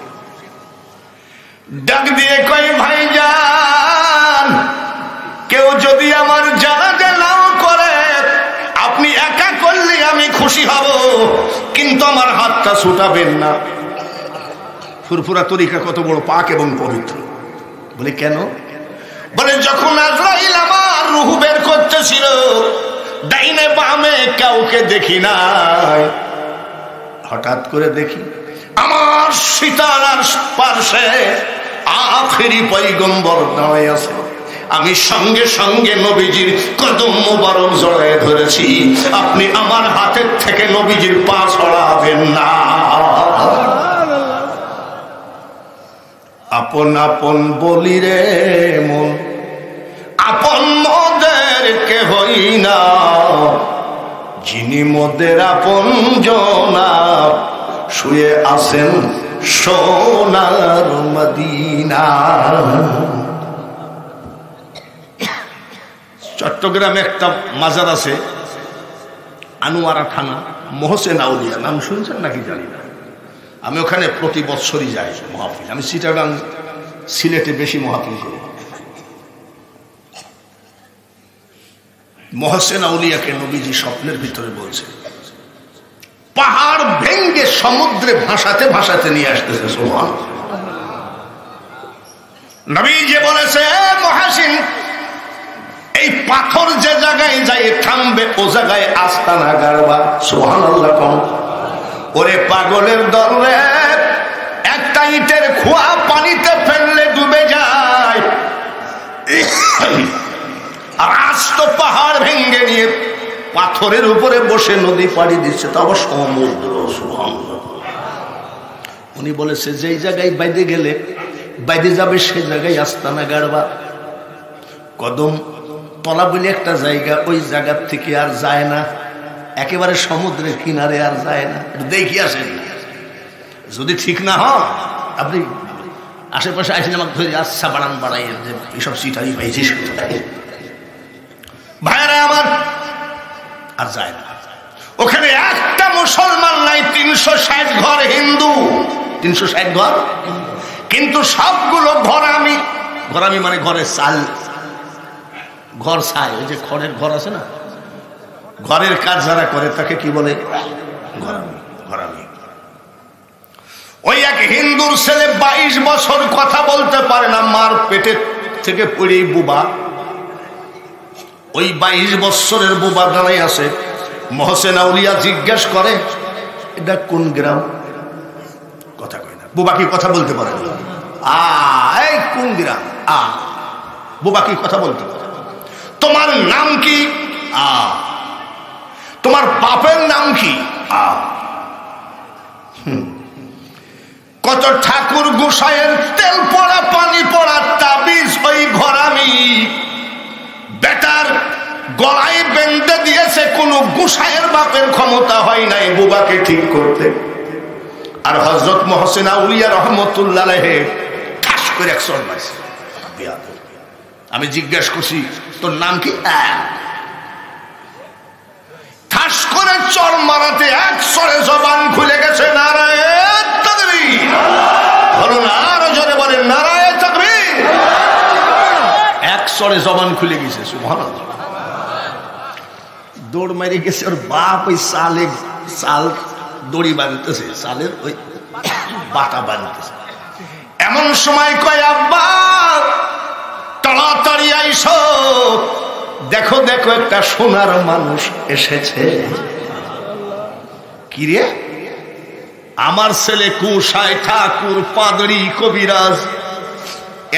ডাক দিয়ে কই ভাইজান কেউ যদি আমার জানাজা নাও করে আপনি একা করলে আমি খুশি হব, কিন্তু আমার হাতটা ছুটাবেন না। ফুরফুরা তরিকা কত বড় পাক এবং পবিত্র। বলে কেন? বলে যখন আজরাইল আমার রূহ বের করতেছিল, ডাইনে বামে কাউকে দেখি নাই, হঠাৎ করে দেখি আমার সিতারার পাশে আখেরি পয়গম্বর দাঁড়ায় আছে। আমি সঙ্গে সঙ্গে নবীজির কদম মোবারক জড়ায় ধরেছি। আপনি আমার হাতের থেকে নবীজির পা ছড়াবেন না। আপন আপন বলি রে মন, আপন মোদের কে হই না, যিনি মোদের আপন জনা শুয়ে আছেন সোনার মদিনা। চট্টগ্রামে একটা মাজার আছে, আনোয়ারা থানা, মহসেন আউলিয়া, নাম শুনছেন নাকি জানি না। আমি ওখানে প্রতি বছরই যাই মাহফিল। আমি চিটাগাং সিলেটে বেশি মাহফিল করি। মহসেন আউলিয়াকে নবীজি স্বপ্নের ভিতরে বলছে, পাহাড় ভেঙ্গে সমুদ্রে ভাসাতে ভাসাতে নিয়ে আসতেছে। সুবহানাল্লাহ। নবীজি বলেছে, মহাসিন এই পাথর যে জায়গায় যাই থামবে ও জায়গায় আস্তানা গাড়বা। সুবহানাল্লাহ। কোন ওরে পাগলের দল রে, একটা ইটের খোয়া পানিতে ফেললে ডুবে যায়, আর আস্ত পাহাড় ভেঙ্গে নিয়ে পাথরের উপরে বসে নদী পাড়ি দিচ্ছে, তা আবার সমুদ্র। সুবহানাল্লাহ। উনি বলেছে যেই জায়গায় বাইদে গেলে বাইদে যাবে সেই জায়গায় আস্তানা গাড়বা। কদম তলা বলে একটা জায়গা, ওই জায়গার থেকে আর যায় না, একেবারে সমুদ্রের কিনারে আর যায় না। দেখি আসেন, যদি ঠিক না হয় আপনি আশেপাশে আসেন, আমাকে ধরে আচ্ছা বাড়ান বাড়াইয়েন যে এইসব সিটারি পাইছিস ভাইরা আমার, আর যায় না। ওখানে একটা মুসলমান নাই, 360 ঘর হিন্দু, 360 ঘর, কিন্তু সবগুলো ঘরামি। ঘরামি মানে ঘরের চাল, ঘর ছাই, ওই যে খড়ের ঘর আছে না, ঘরের কাজ যারা করে তাকে কি বলে? ঘরামি। ঘরামি। ওই এক হিন্দুর ছেলে 22 বছর কথা বলতে পারে না, মার পেটের থেকে পড়েই বুবা। ওই 22 বছরের বুবা দাঁড়াই আছে। মহসেন আউলিয়া জিজ্ঞেস করে, এটা কোন গ্রাম? কথা কয় না। বুবা কি কথা বলতে পারে? এই কোন গ্রাম? বুবা কি কথা বলতে পারে? তোমার নাম কি? তোমার বাপের নাম কি? কত ঠাকুর গোসাইয়ের তেল পড়া পানি পড়া তাবিজ ওই ঘরামি বেটার গলায় বেঁধে দিয়েছে। কোন গোসাইয়ের বাপের ক্ষমতা হয় নাই বুবাকে ঠিক করতে। আর হযরত মহসিন আউলিয়া রহমতুল্লাহ আলাইহি ঠাস করে এক চড় মারছে। আমি জিজ্ঞেস করছি তোর নাম কি? ঠাস করে চড় মারাতে এক চড়ে জবান খুলে গেছে। নারায়ে তাকবীর। বলুন আরো জোরে বলেন, নারায়ে তাকবীর। এক চড়ে জবান খুলে গেছে। সুবহানাল্লাহ। দৌড় মেরে গেছে। ওর বাপ ওই চাল দড়ি বাঁধতেছে, চালের ওই বাটা বাঁধতেছে। এমন সময় কয়, আব্বা তাড়াতাড়ি আইসো, দেখো দেখো একটা সোনার মানুষ এসেছে। কিরে? আমার ছেলে কুশায় ঠাকুর পাদরি কবিরাজ,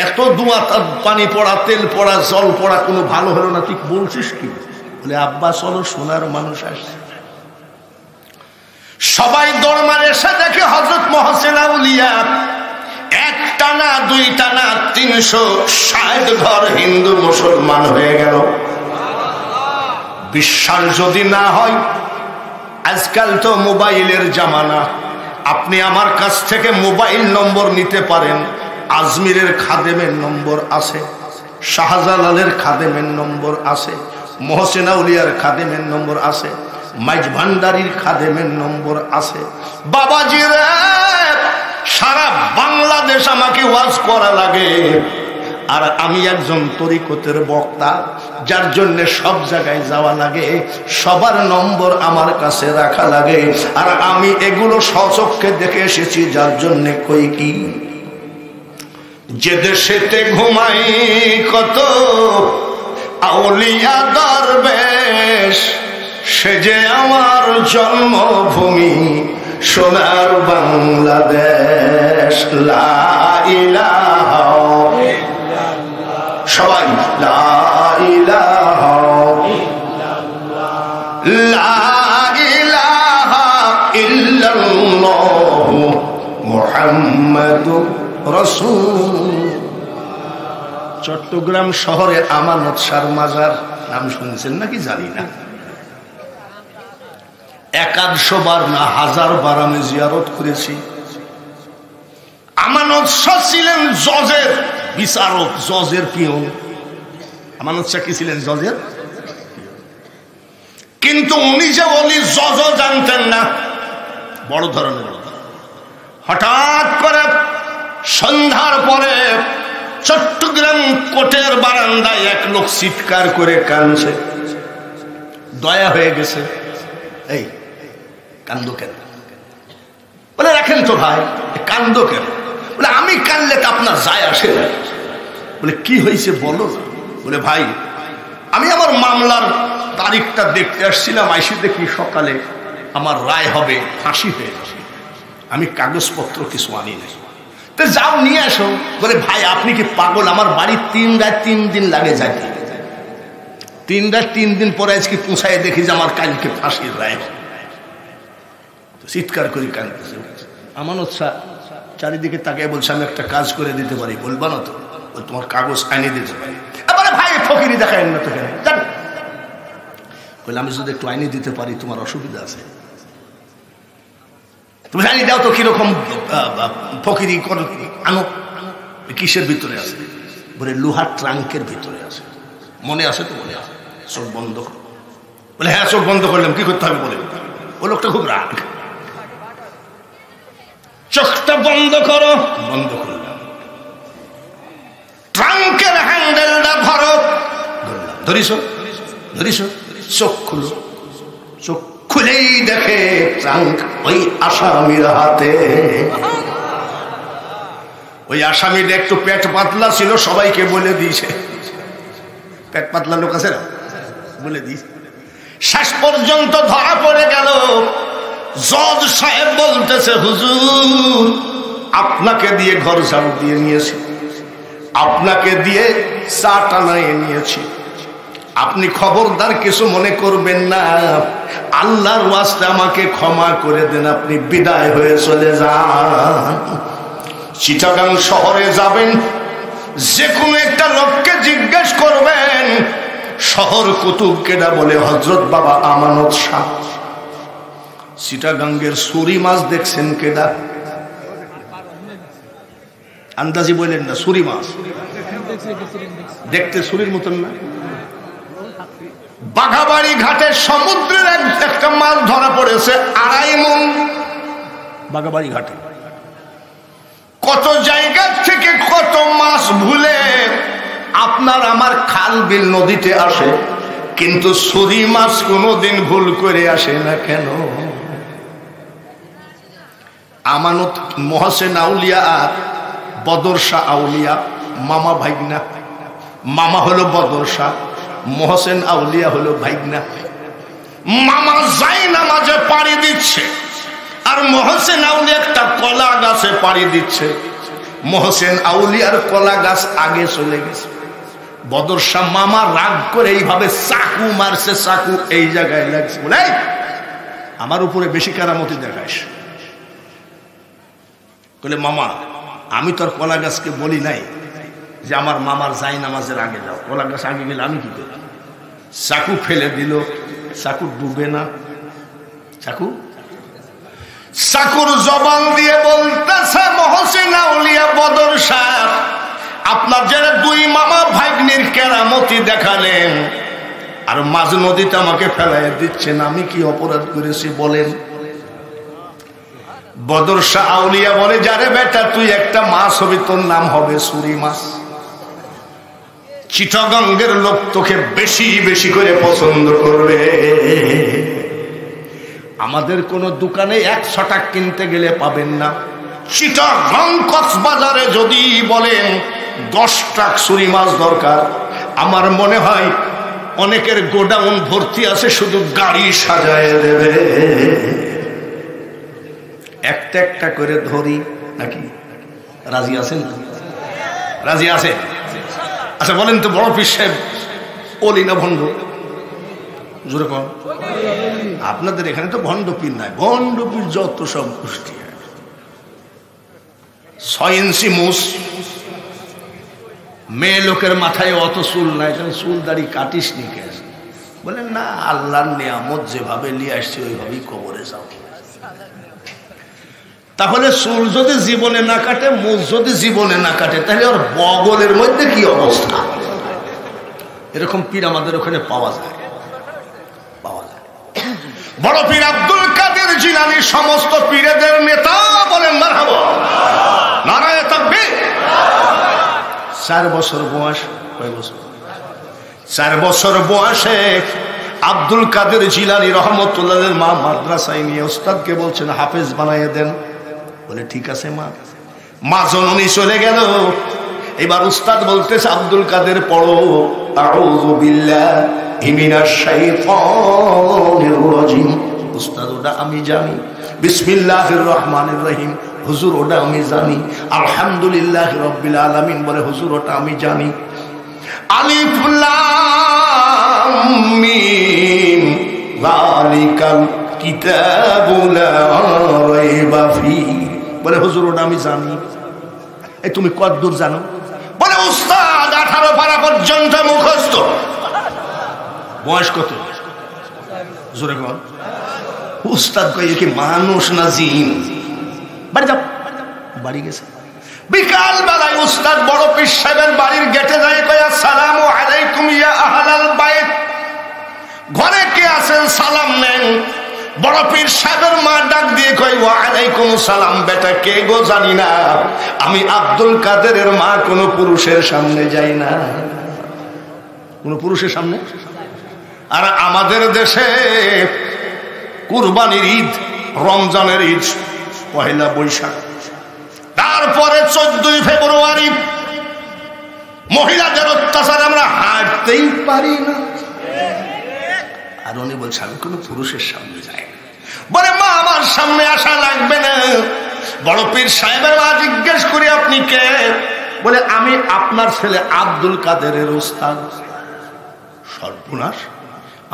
এত দুয়া পানি পড়া তেল পড়া জল পড়া কোনো ভালো হলো না, তুই বলছিস কি? বলে আব্বা চলো সোনার মানুষ আসছে। সবাই দৌড় মারে, এসে দেখে হযরত মহসিন আউলিয়া একটা না দুইটা না 360 ঘর হিন্দু মুসলমান হয়ে গেল। বিশ্বাস যদি না হয়, আজকাল তো মোবাইলের জামানা, আপনি আমার কাছ থেকে মোবাইল নম্বর নিতে পারেন। আজমিরের খাদেমের নম্বর আছে, শাহজালালের খাদেমের নম্বর আছে, মহসিন আউলিয়ার খাদেমের নম্বর আছে, মাইজ ভান্ডারির খাদেমের নম্বর আছে। বাবাজিরা সারা বাংলাদেশ আমাকে ওয়াজ করা লাগে, আর আমি একজন তরিকতের বক্তা, যার জন্য সব জায়গায় যাওয়া লাগে, সবার নম্বর আমার কাছে রাখা লাগে, আর আমি এগুলো স্বচক্ষে দেখে এসেছি। যার জন্য কই কি, যে দেশেতে ঘুমাই কত আউলিয়া দরবেশ, সে যে আমার জন্মভূমি সোনার বাংলাদেশ। লা ইলাহা ইল্লাল্লাহ, সবাই লা ইলাহা ইল্লাল্লাহ, লা ইলাহা ইল্লাল্লাহ মুহাম্মাদুর রাসূল। চট্টগ্রাম শহরে আমানত শাহর মাজার নাম শুনছেন নাকি জানি না, 100 বার না 1000 বার আমি জিয়ারত করেছি। আমানত শাহ ছিলেন জজের বিচারক, জজের পিয়ন। আমানত শাহ কি ছিলেন? জজের। কিন্তু উনি যে ওলি জজও জানতেন না, বড় ধরনের। হঠাৎ করে সন্ধ্যার পরে চট্টগ্রাম কোর্টের বারান্দায় এক লোক চিৎকার করে কাঁদছে, দয়া হয়ে গেছে। এই কান্দো কেন? বলে রাখেন তো ভাই, কান্দো কেন? বলে আমি কানলে তো আপনার যায় আসে না। বলে কি হয়েছে বলো। বলে ভাই, আমি আমার মামলার তারিখটা দেখতে আসছিলাম, আইসি দেখি সকালে আমার রায় হবে, ফাঁসি হয়ে গেছে। আমি কাগজপত্র কিছু আনি নাই, তো যাও নিয়ে আসো। বলে ভাই আপনি কি পাগল? আমার বাড়ি 3 রাত 3 দিন লাগে যাইতে, 3 রাত 3 দিন পরে আজকে পৌঁছায় দেখি যে আমার কালকে ফাঁসির রায়। চিৎকার করি কাঁদতেছে। আমানত শাহ চারিদিকে তাকে বলছে আমি একটা কাজ করে দিতে পারি। বলবা না তো? তোমার কাগজ আইনে দিতে পারি। বলে ভাই ফকিরি দেখায় না তো কেন? বলে আমি যদি একটু আইনে দিতে পারি, তোমার অসুবিধা আছে? তুমি জানি দাও তো কিরকম ফকিরি করো, আনো। কিসের ভিতরে আছে? বলে লোহার ট্রাঙ্কের ভিতরে আছে। মনে আছে তো? মনে আছে। চোখ বন্ধ করো। বলে হ্যাঁ চোখ বন্ধ করলাম, কি করতে হবে বলে। ও লোকটা খুব রাগ। চোখটা বন্ধ করো। বন্ধ করলাম। ট্রাঙ্কের হ্যান্ডেলটা ধরো। ধরিস ধরিস। চোখ খুলো। চোখ খুলেই দেখে ট্রাঙ্ক ওই আসামির হাতে। ওই আসামির একটু পেট পাতলা ছিল, সবাইকে বলে দিয়েছে। পেট পাতলা লোক আছে না, বলে দিয়েছে। শেষ পর্যন্ত ধরা পড়ে গেল। জজ সাহেব বলতেছে হুজুর আপনাকে দিয়ে ঘর ঝাড়ু দিয়ে নিয়েছি, আপনাকে দিয়ে চা টানায় নিয়েছি, আপনি খবরদার কিছু মনে করবেন না, আল্লাহর ওয়াস্তে আমাকে ক্ষমা করে দেন, আপনি বিদায় হয়ে চলে যান। চিটাগাং শহরে যাবেন, যে কোনো একটা লোককে জিজ্ঞেস করবেন শহর কুতুব কেডা, বলে হযরত বাবা আমানত শাহ। চিটাগাঙ্গের সুরি মাছ দেখছেন কেডা? আন্দাজি বললেন না, সুরি মাছ দেখতে সুরির মতন না? বাঘাবাড়ি ঘাটে সমুদ্রের একটা মাছ ধরা পড়েছে 2.5 মণ। বাঘাবাড়ি ঘাটে কত জায়গা থেকে কত মাছ ভুলে আপনার আমার খাল বিল নদীতে আসে, কিন্তু সুরি মাছ কোনোদিন ভুল করে আসে না কেন? আমানত মহসেন আউলিয়া আর বদর শাহ আউলিয়া মামা ভাইগনা। মামা হলো বদর শাহ, মহসেন আউলিয়া হলো ভাইগনা। মামা যাই নামাজে পাড়ি দিচ্ছে, আর মহসেন আউলিয়া একটা কলা গাছে পাড়ি দিচ্ছে। মহসেন আউলিয়ার কলা গাছ আগে চলে গেছে। বদর শাহ মামা রাগ করে এইভাবে চাকু মারছে, চাকু এই জায়গায় লাগছে। বলে আমার উপরে বেশি কেরামতি দেখাইস। বলে মামা আমি তোর কলা গাছকে বলি নাই যে আমার মামার যাই নামাজের আগে যাও, কলা গাছ আগে গেলে আমি কি করি? চাকু ফেলে দিল, চাকু ডুবে না। চাকু চাকুর জবান দিয়ে বলতেছে মহসিন আউলিয়া বদর শাহ, আপনার যারা 2 মামা ভাগ্নির কেরামতি দেখালেন, আর মাঝ নদীতে আমাকে ফেলাই দিচ্ছেন, আমি কি অপরাধ করেছি বলেন? বদর শাহ আউলিয়া বলে যারে বেটা তুই একটা মাছ হবি, তোর নাম হবে সুরি মাছ। চিটাগঙ্গের লোক তোকে বেশি বেশি করে পছন্দ করবে। আমাদের কোন দোকানে 100 টাকা কিনতে গেলে পাবেন না। চিটাগং কক্সবাজারে যদি বলেন 10 টাকা চুরি মাছ দরকার, আমার মনে হয় অনেকের গোডাউন ভর্তি আছে, শুধু গাড়ি সাজায় দেবে। একটা একটা করে ধরি নাকি? রাজি আছেন? রাজি আছে? আচ্ছা বলেন তো, বড় পীর সাহেব ওলি না ভণ্ড? জোরে কম। আপনাদের এখানে তো ভণ্ড পীর নাই, ভণ্ড পীর যত সব গোষ্ঠী। 6 ইঞ্চি মুস, মেয়ে লোকের মাথায় অত চুল নাই, চুল দাড়ি কাটিস নি কে? বলেন না, আল্লাহর নিয়ামত যেভাবে নিয়ে আসছে ওইভাবেই কবরে যাও। তাহলে চুল যদি জীবনে না কাটে, মুখ যদি জীবনে না কাটে, তাহলে ওর বগলের মধ্যে কি অবস্থা? এরকম পীর আমাদের ওখানে পাওয়া যায়। বড় পীর আব্দুল কাদের জিলানী সমস্ত পীরেদের নেতা, বলেন মারহাবা, নারায়ে তাকবীর। 4 বছর বয়স, কয় বছর? 4 বছর বয়সে আব্দুল কাদের জিলানী রহমতুল্লাহের মা মাদ্রাসায় নিয়ে ওস্তাদকে বলছেন হাফেজ বানাইয়ে দেন। বলে ঠিক আছে মা। মা জননী চলে গেল। এবার উস্তাদ বলতেছে আব্দুল কাদের পড়ো আউযু বিল্লাহি মিনাশ শাইতানির রাজিম। উস্তাদ ওটা আমি জানি। বিসমিল্লাহির রহমানির রহিম, হুজুর ওটা আমি জানি। আলহামদুলিল্লাহি রাব্বিল আলামিন, বলে হুজুর ওটা আমি জানি। আলিফ লাম মিম যালিকাল কিতাবু লা রাইবা ফীহি, বলে হুজুর ওটা আমি জানি। এই তুমি কতদূর জানো? বলে উস্তাদ 18 পারা পর্যন্ত মুখস্থ। বয়স কত? জোরে কর। উস্তাদ কই কি মানুষ না জিন? বাড়ি যাও। বাড়ি গেছে। বিকাল বেলায় উস্তাদ বড় পীর সাহেবের বাড়ির গেটে যায়, কয় আসসালামু আলাইকুম ইয়া আহলাল বাইত। ঘরে কে আছেন সালাম নেন। বড় পীর সাহেবের মা ডাক দিয়ে কয় ওয়া আলাইকুম সালাম। বেটা কে গো? জানি না, আমি আব্দুল কাদেরের মা। কোন পুরুষের সামনে যাই না, কোন পুরুষের সামনে। আর আমাদের দেশে কুরবানির ঈদ, রমজানের ঈদ, পহেলা বৈশাখ, তারপরে 14ই ফেব্রুয়ারি, মহিলাদের অত্যাচার আমরা হাঁটতেই পারি না। আর উনি বলছে আমি কোন পুরুষের সামনে যাই না। বলে মা আমার সামনে আসা লাগবে না। বড় পীর সাহেবের মা জিজ্ঞেস করি আপনি কে? বলে আমি আপনার ছেলে আব্দুল কাদেরের ওস্তাদ। সর্বনাশ,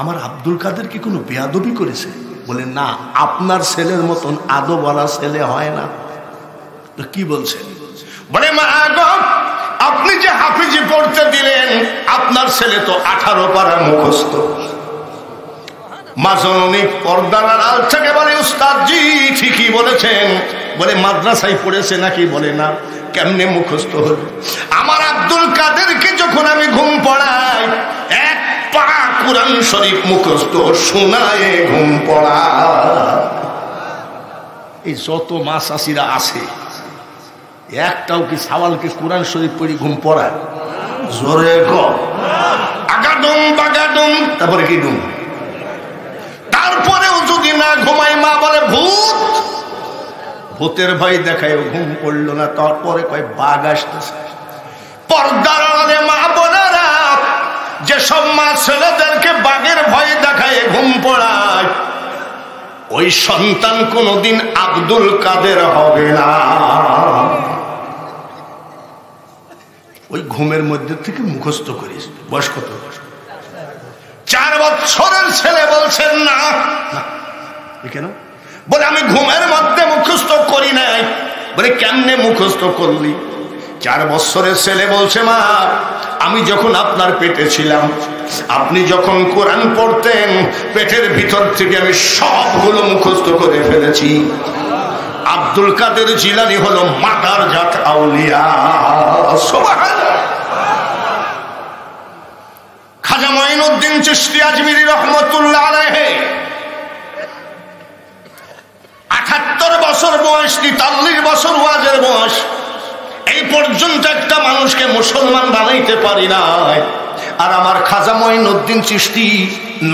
আমার আব্দুল কাদের কি কোনো বেয়াদবি করেছে? বলে না, আপনার ছেলের মতন আদবওয়ালা ছেলে হয় না। তো কি বলছেন? বলে মা গো, আপনি যে হাফিজি পড়তে দিলেন, আপনার ছেলে তো 18 পারা মুখস্থ। মা জননী পর্দার আড়াল থেকে বলে উস্তাদ জি ঠিকই বলেছেন। বলে মাদ্রাসায় পড়েছে নাকি? বলে না। কেমনে মুখস্থ হলো? আমার আব্দুল কাদেরকে যখন আমি ঘুম পড়াই, 1 পারা কুরআন শরীফ মুখস্থ শোনায় ঘুম পড়া। এই যত মা চাষিরা আছে, একটাও কি সাওয়ালকে কোরআন শরীফ পড়ি ঘুম পড়ায়? জোরে কর। আগাডুম বাগাডুম, তারপরে কি ডুম। তারপরেও যদি না ঘুমাই, মা বলে ভূত। ভূতের ভয় দেখায় ঘুম পড়লো না। তারপরে কয় বাঘ আসতেছে। পর্দার আড়ালে মা বোনেরা, যেসব মা ছেলেদেরকে বাঘের ভয় দেখায় ঘুম পড়ায়, ওই সন্তান কোনদিন আব্দুল কাদের হবে না। ওই ঘুমের মধ্যে থেকে মুখস্থ করিস। বয়স কত? 4 বছরের ছেলে বলছেন না। কেন? বলে আমি ঘুমের মধ্যে মুখস্থ করি নাই। বলে কেমনে মুখস্থ করলি? 4 বছরের ছেলে বলছে মা, আমি যখন আপনার পেটে ছিলাম, আপনি যখন কোরআন পড়তেন, পেটের ভিতর থেকে আমি সবগুলো মুখস্থ করে ফেলেছি। আব্দুল কাদের জিলানী হলো মাদার জাত আউলিয়া। সুবহানাল্লাহ। খাজা মঈনুদ্দিন চিশতি আজমিরি রহমতুল্লাহ আলাইহি 78 বছর বয়স, 43 বছর ওয়াজের বয়স। এই পর্যন্ত একটা মানুষকে মুসলমান বানাইতে পারি নাই। আর আমার খাজা মঈনুদ্দিন চিশতি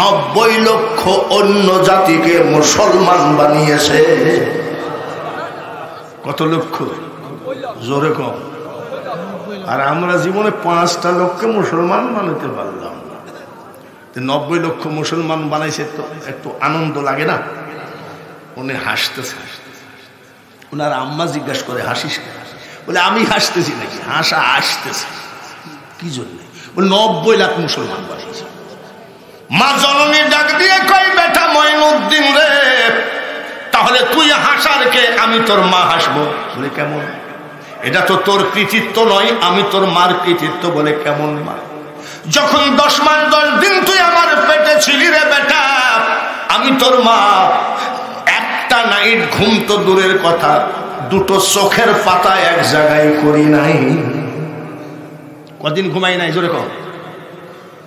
90 লক্ষ অন্য জাতিকে মুসলমান বানিয়েছে। কত লক্ষ? জোরে কম। আর আমরা জীবনে 5টা লোককে মুসলমান বানাতে পারলাম না। 90 লক্ষ মুসলমান বানাইছে, তো একটু আনন্দ লাগে না? উনি হাসতেছে। ওনার আম্মা জিজ্ঞাসা করে, হাসিস? বলে আমি হাসতেছি নাকি, হাসা আসতেছে। কি জন্য? 90 লাখ মুসলমান বানিয়েছে। মা জননী ডাক দিয়ে কই, বেটা মঈনুদ্দিন রে, তাহলে তুই হাসার কে? আমি তোর মা হাসবো। বলে কেমন? এটা তো তোর কৃতিত্ব নয়, আমি তোর মার কৃতিত্ব। বলে কেমন মা? যখন 10 মাস 10 দিন তুই আমার পেটে ছিলি রে বেটা, আমি তোর মা একটা নাইট ঘুম তো দূরের কথা, 2টো চোখের পাতা এক জায়গায় করি নাই। কদিন ঘুমাই নাই? জোরে কম।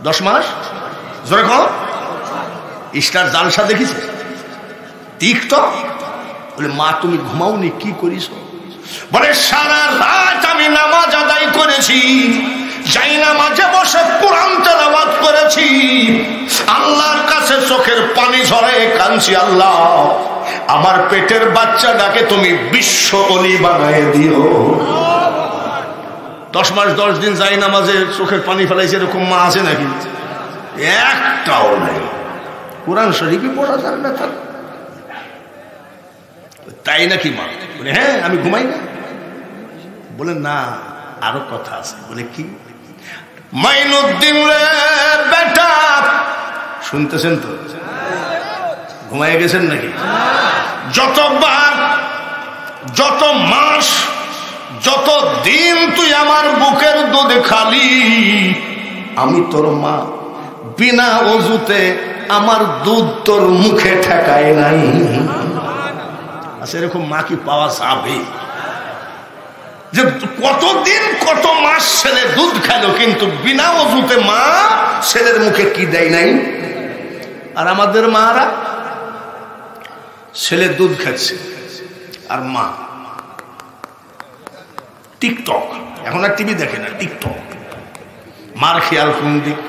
10 মাস? জোরে কম। স্টার জালসা দেখিস? টিকটক? বলে মা তুমি ঘুমাওনি, কি করিস? বলে সারা রাত আমি নামাজ আদায় করেছি, যাই নামাজে বসে কোরআন তেলাওয়াত করেছি, আল্লাহর কাছে চোখের পানি ঝরে কাঁদছি, আল্লাহ আমার পেটের বাচ্চাটাকে তুমি বিশ্ব ওলি বানায় দিও। 10 মাস 10 দিন যাই নামাজে চোখের পানি ফেলাইছে, এরকম মা আছে নাকি? একটাও নাই। কোরআন শরীফই পড়া যাবে না তার? তাই নাকি মা? বলে হ্যাঁ, আমি ঘুমাই না। বলে না, আরো কথা আছে। বলে কি? মঈনুদ্দিন রে বেটা, শুনতেছেন তো? ঘুমাই গেছেন নাকি? যতবার, যত মাস, যত দিন তুই আমার বুকের দুধ খালি, আমি তোর মা বিনা ওযুতে আমার দুধ তোর মুখে ঠেকায় নাই। আচ্ছা, এরকম মা কি পাওয়া যাবে? যে কতদিন কত মাস ছেলে দুধ খাইলো, কিন্তু বিনা ওযুতে মা ছেলের মুখে কি দেয় নাই? আর আমাদের মারা ছেলে দুধ খাচ্ছে আর মা টিকটক। এখন আর টিভি দেখে না, টিকটক। মার খেয়াল কোন দিক?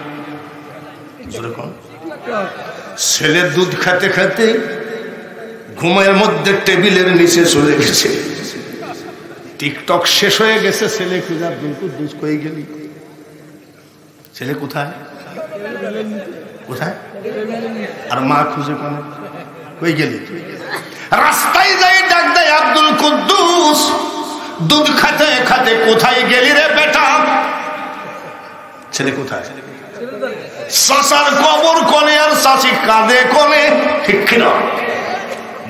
ছেলে দুধ খেতে খেতে ঘুমের মধ্যে টেবিলের নিচে চলে গেছে, টিকটক শেষ হয়ে গেছে, ছেলে খুঁজার দুধ কই গেলি? ছেলে কোথায়? কোথায়? আর মা খুঁজে পানে, কই গেলি? রাস্তায় যাই ডাক দেয়, আব্দুল কুদ্দুস, দুধ খাতে খাতে কোথায় গেলি রে বেটা? ছেলে কোথায়? চাচার কবর কোণে, আর চাচি কাঁদে কোণে, ঠিক কিনা?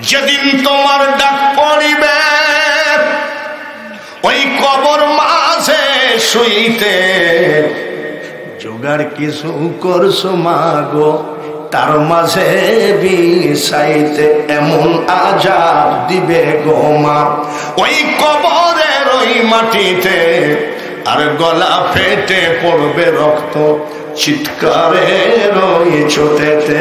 যেদিন তোমার ডাক পড়িবে ওই কবর মাঝে শুইতে, জোগাড় কিছু করছো মাগো তার মাঝে বিছাইতে, এমন আযাব দিবে গো মা ওই কবরের ওই মাটিতে, আর গলা ফেটে পড়বে রক্ত চিৎকারের ওই ছোটেতে।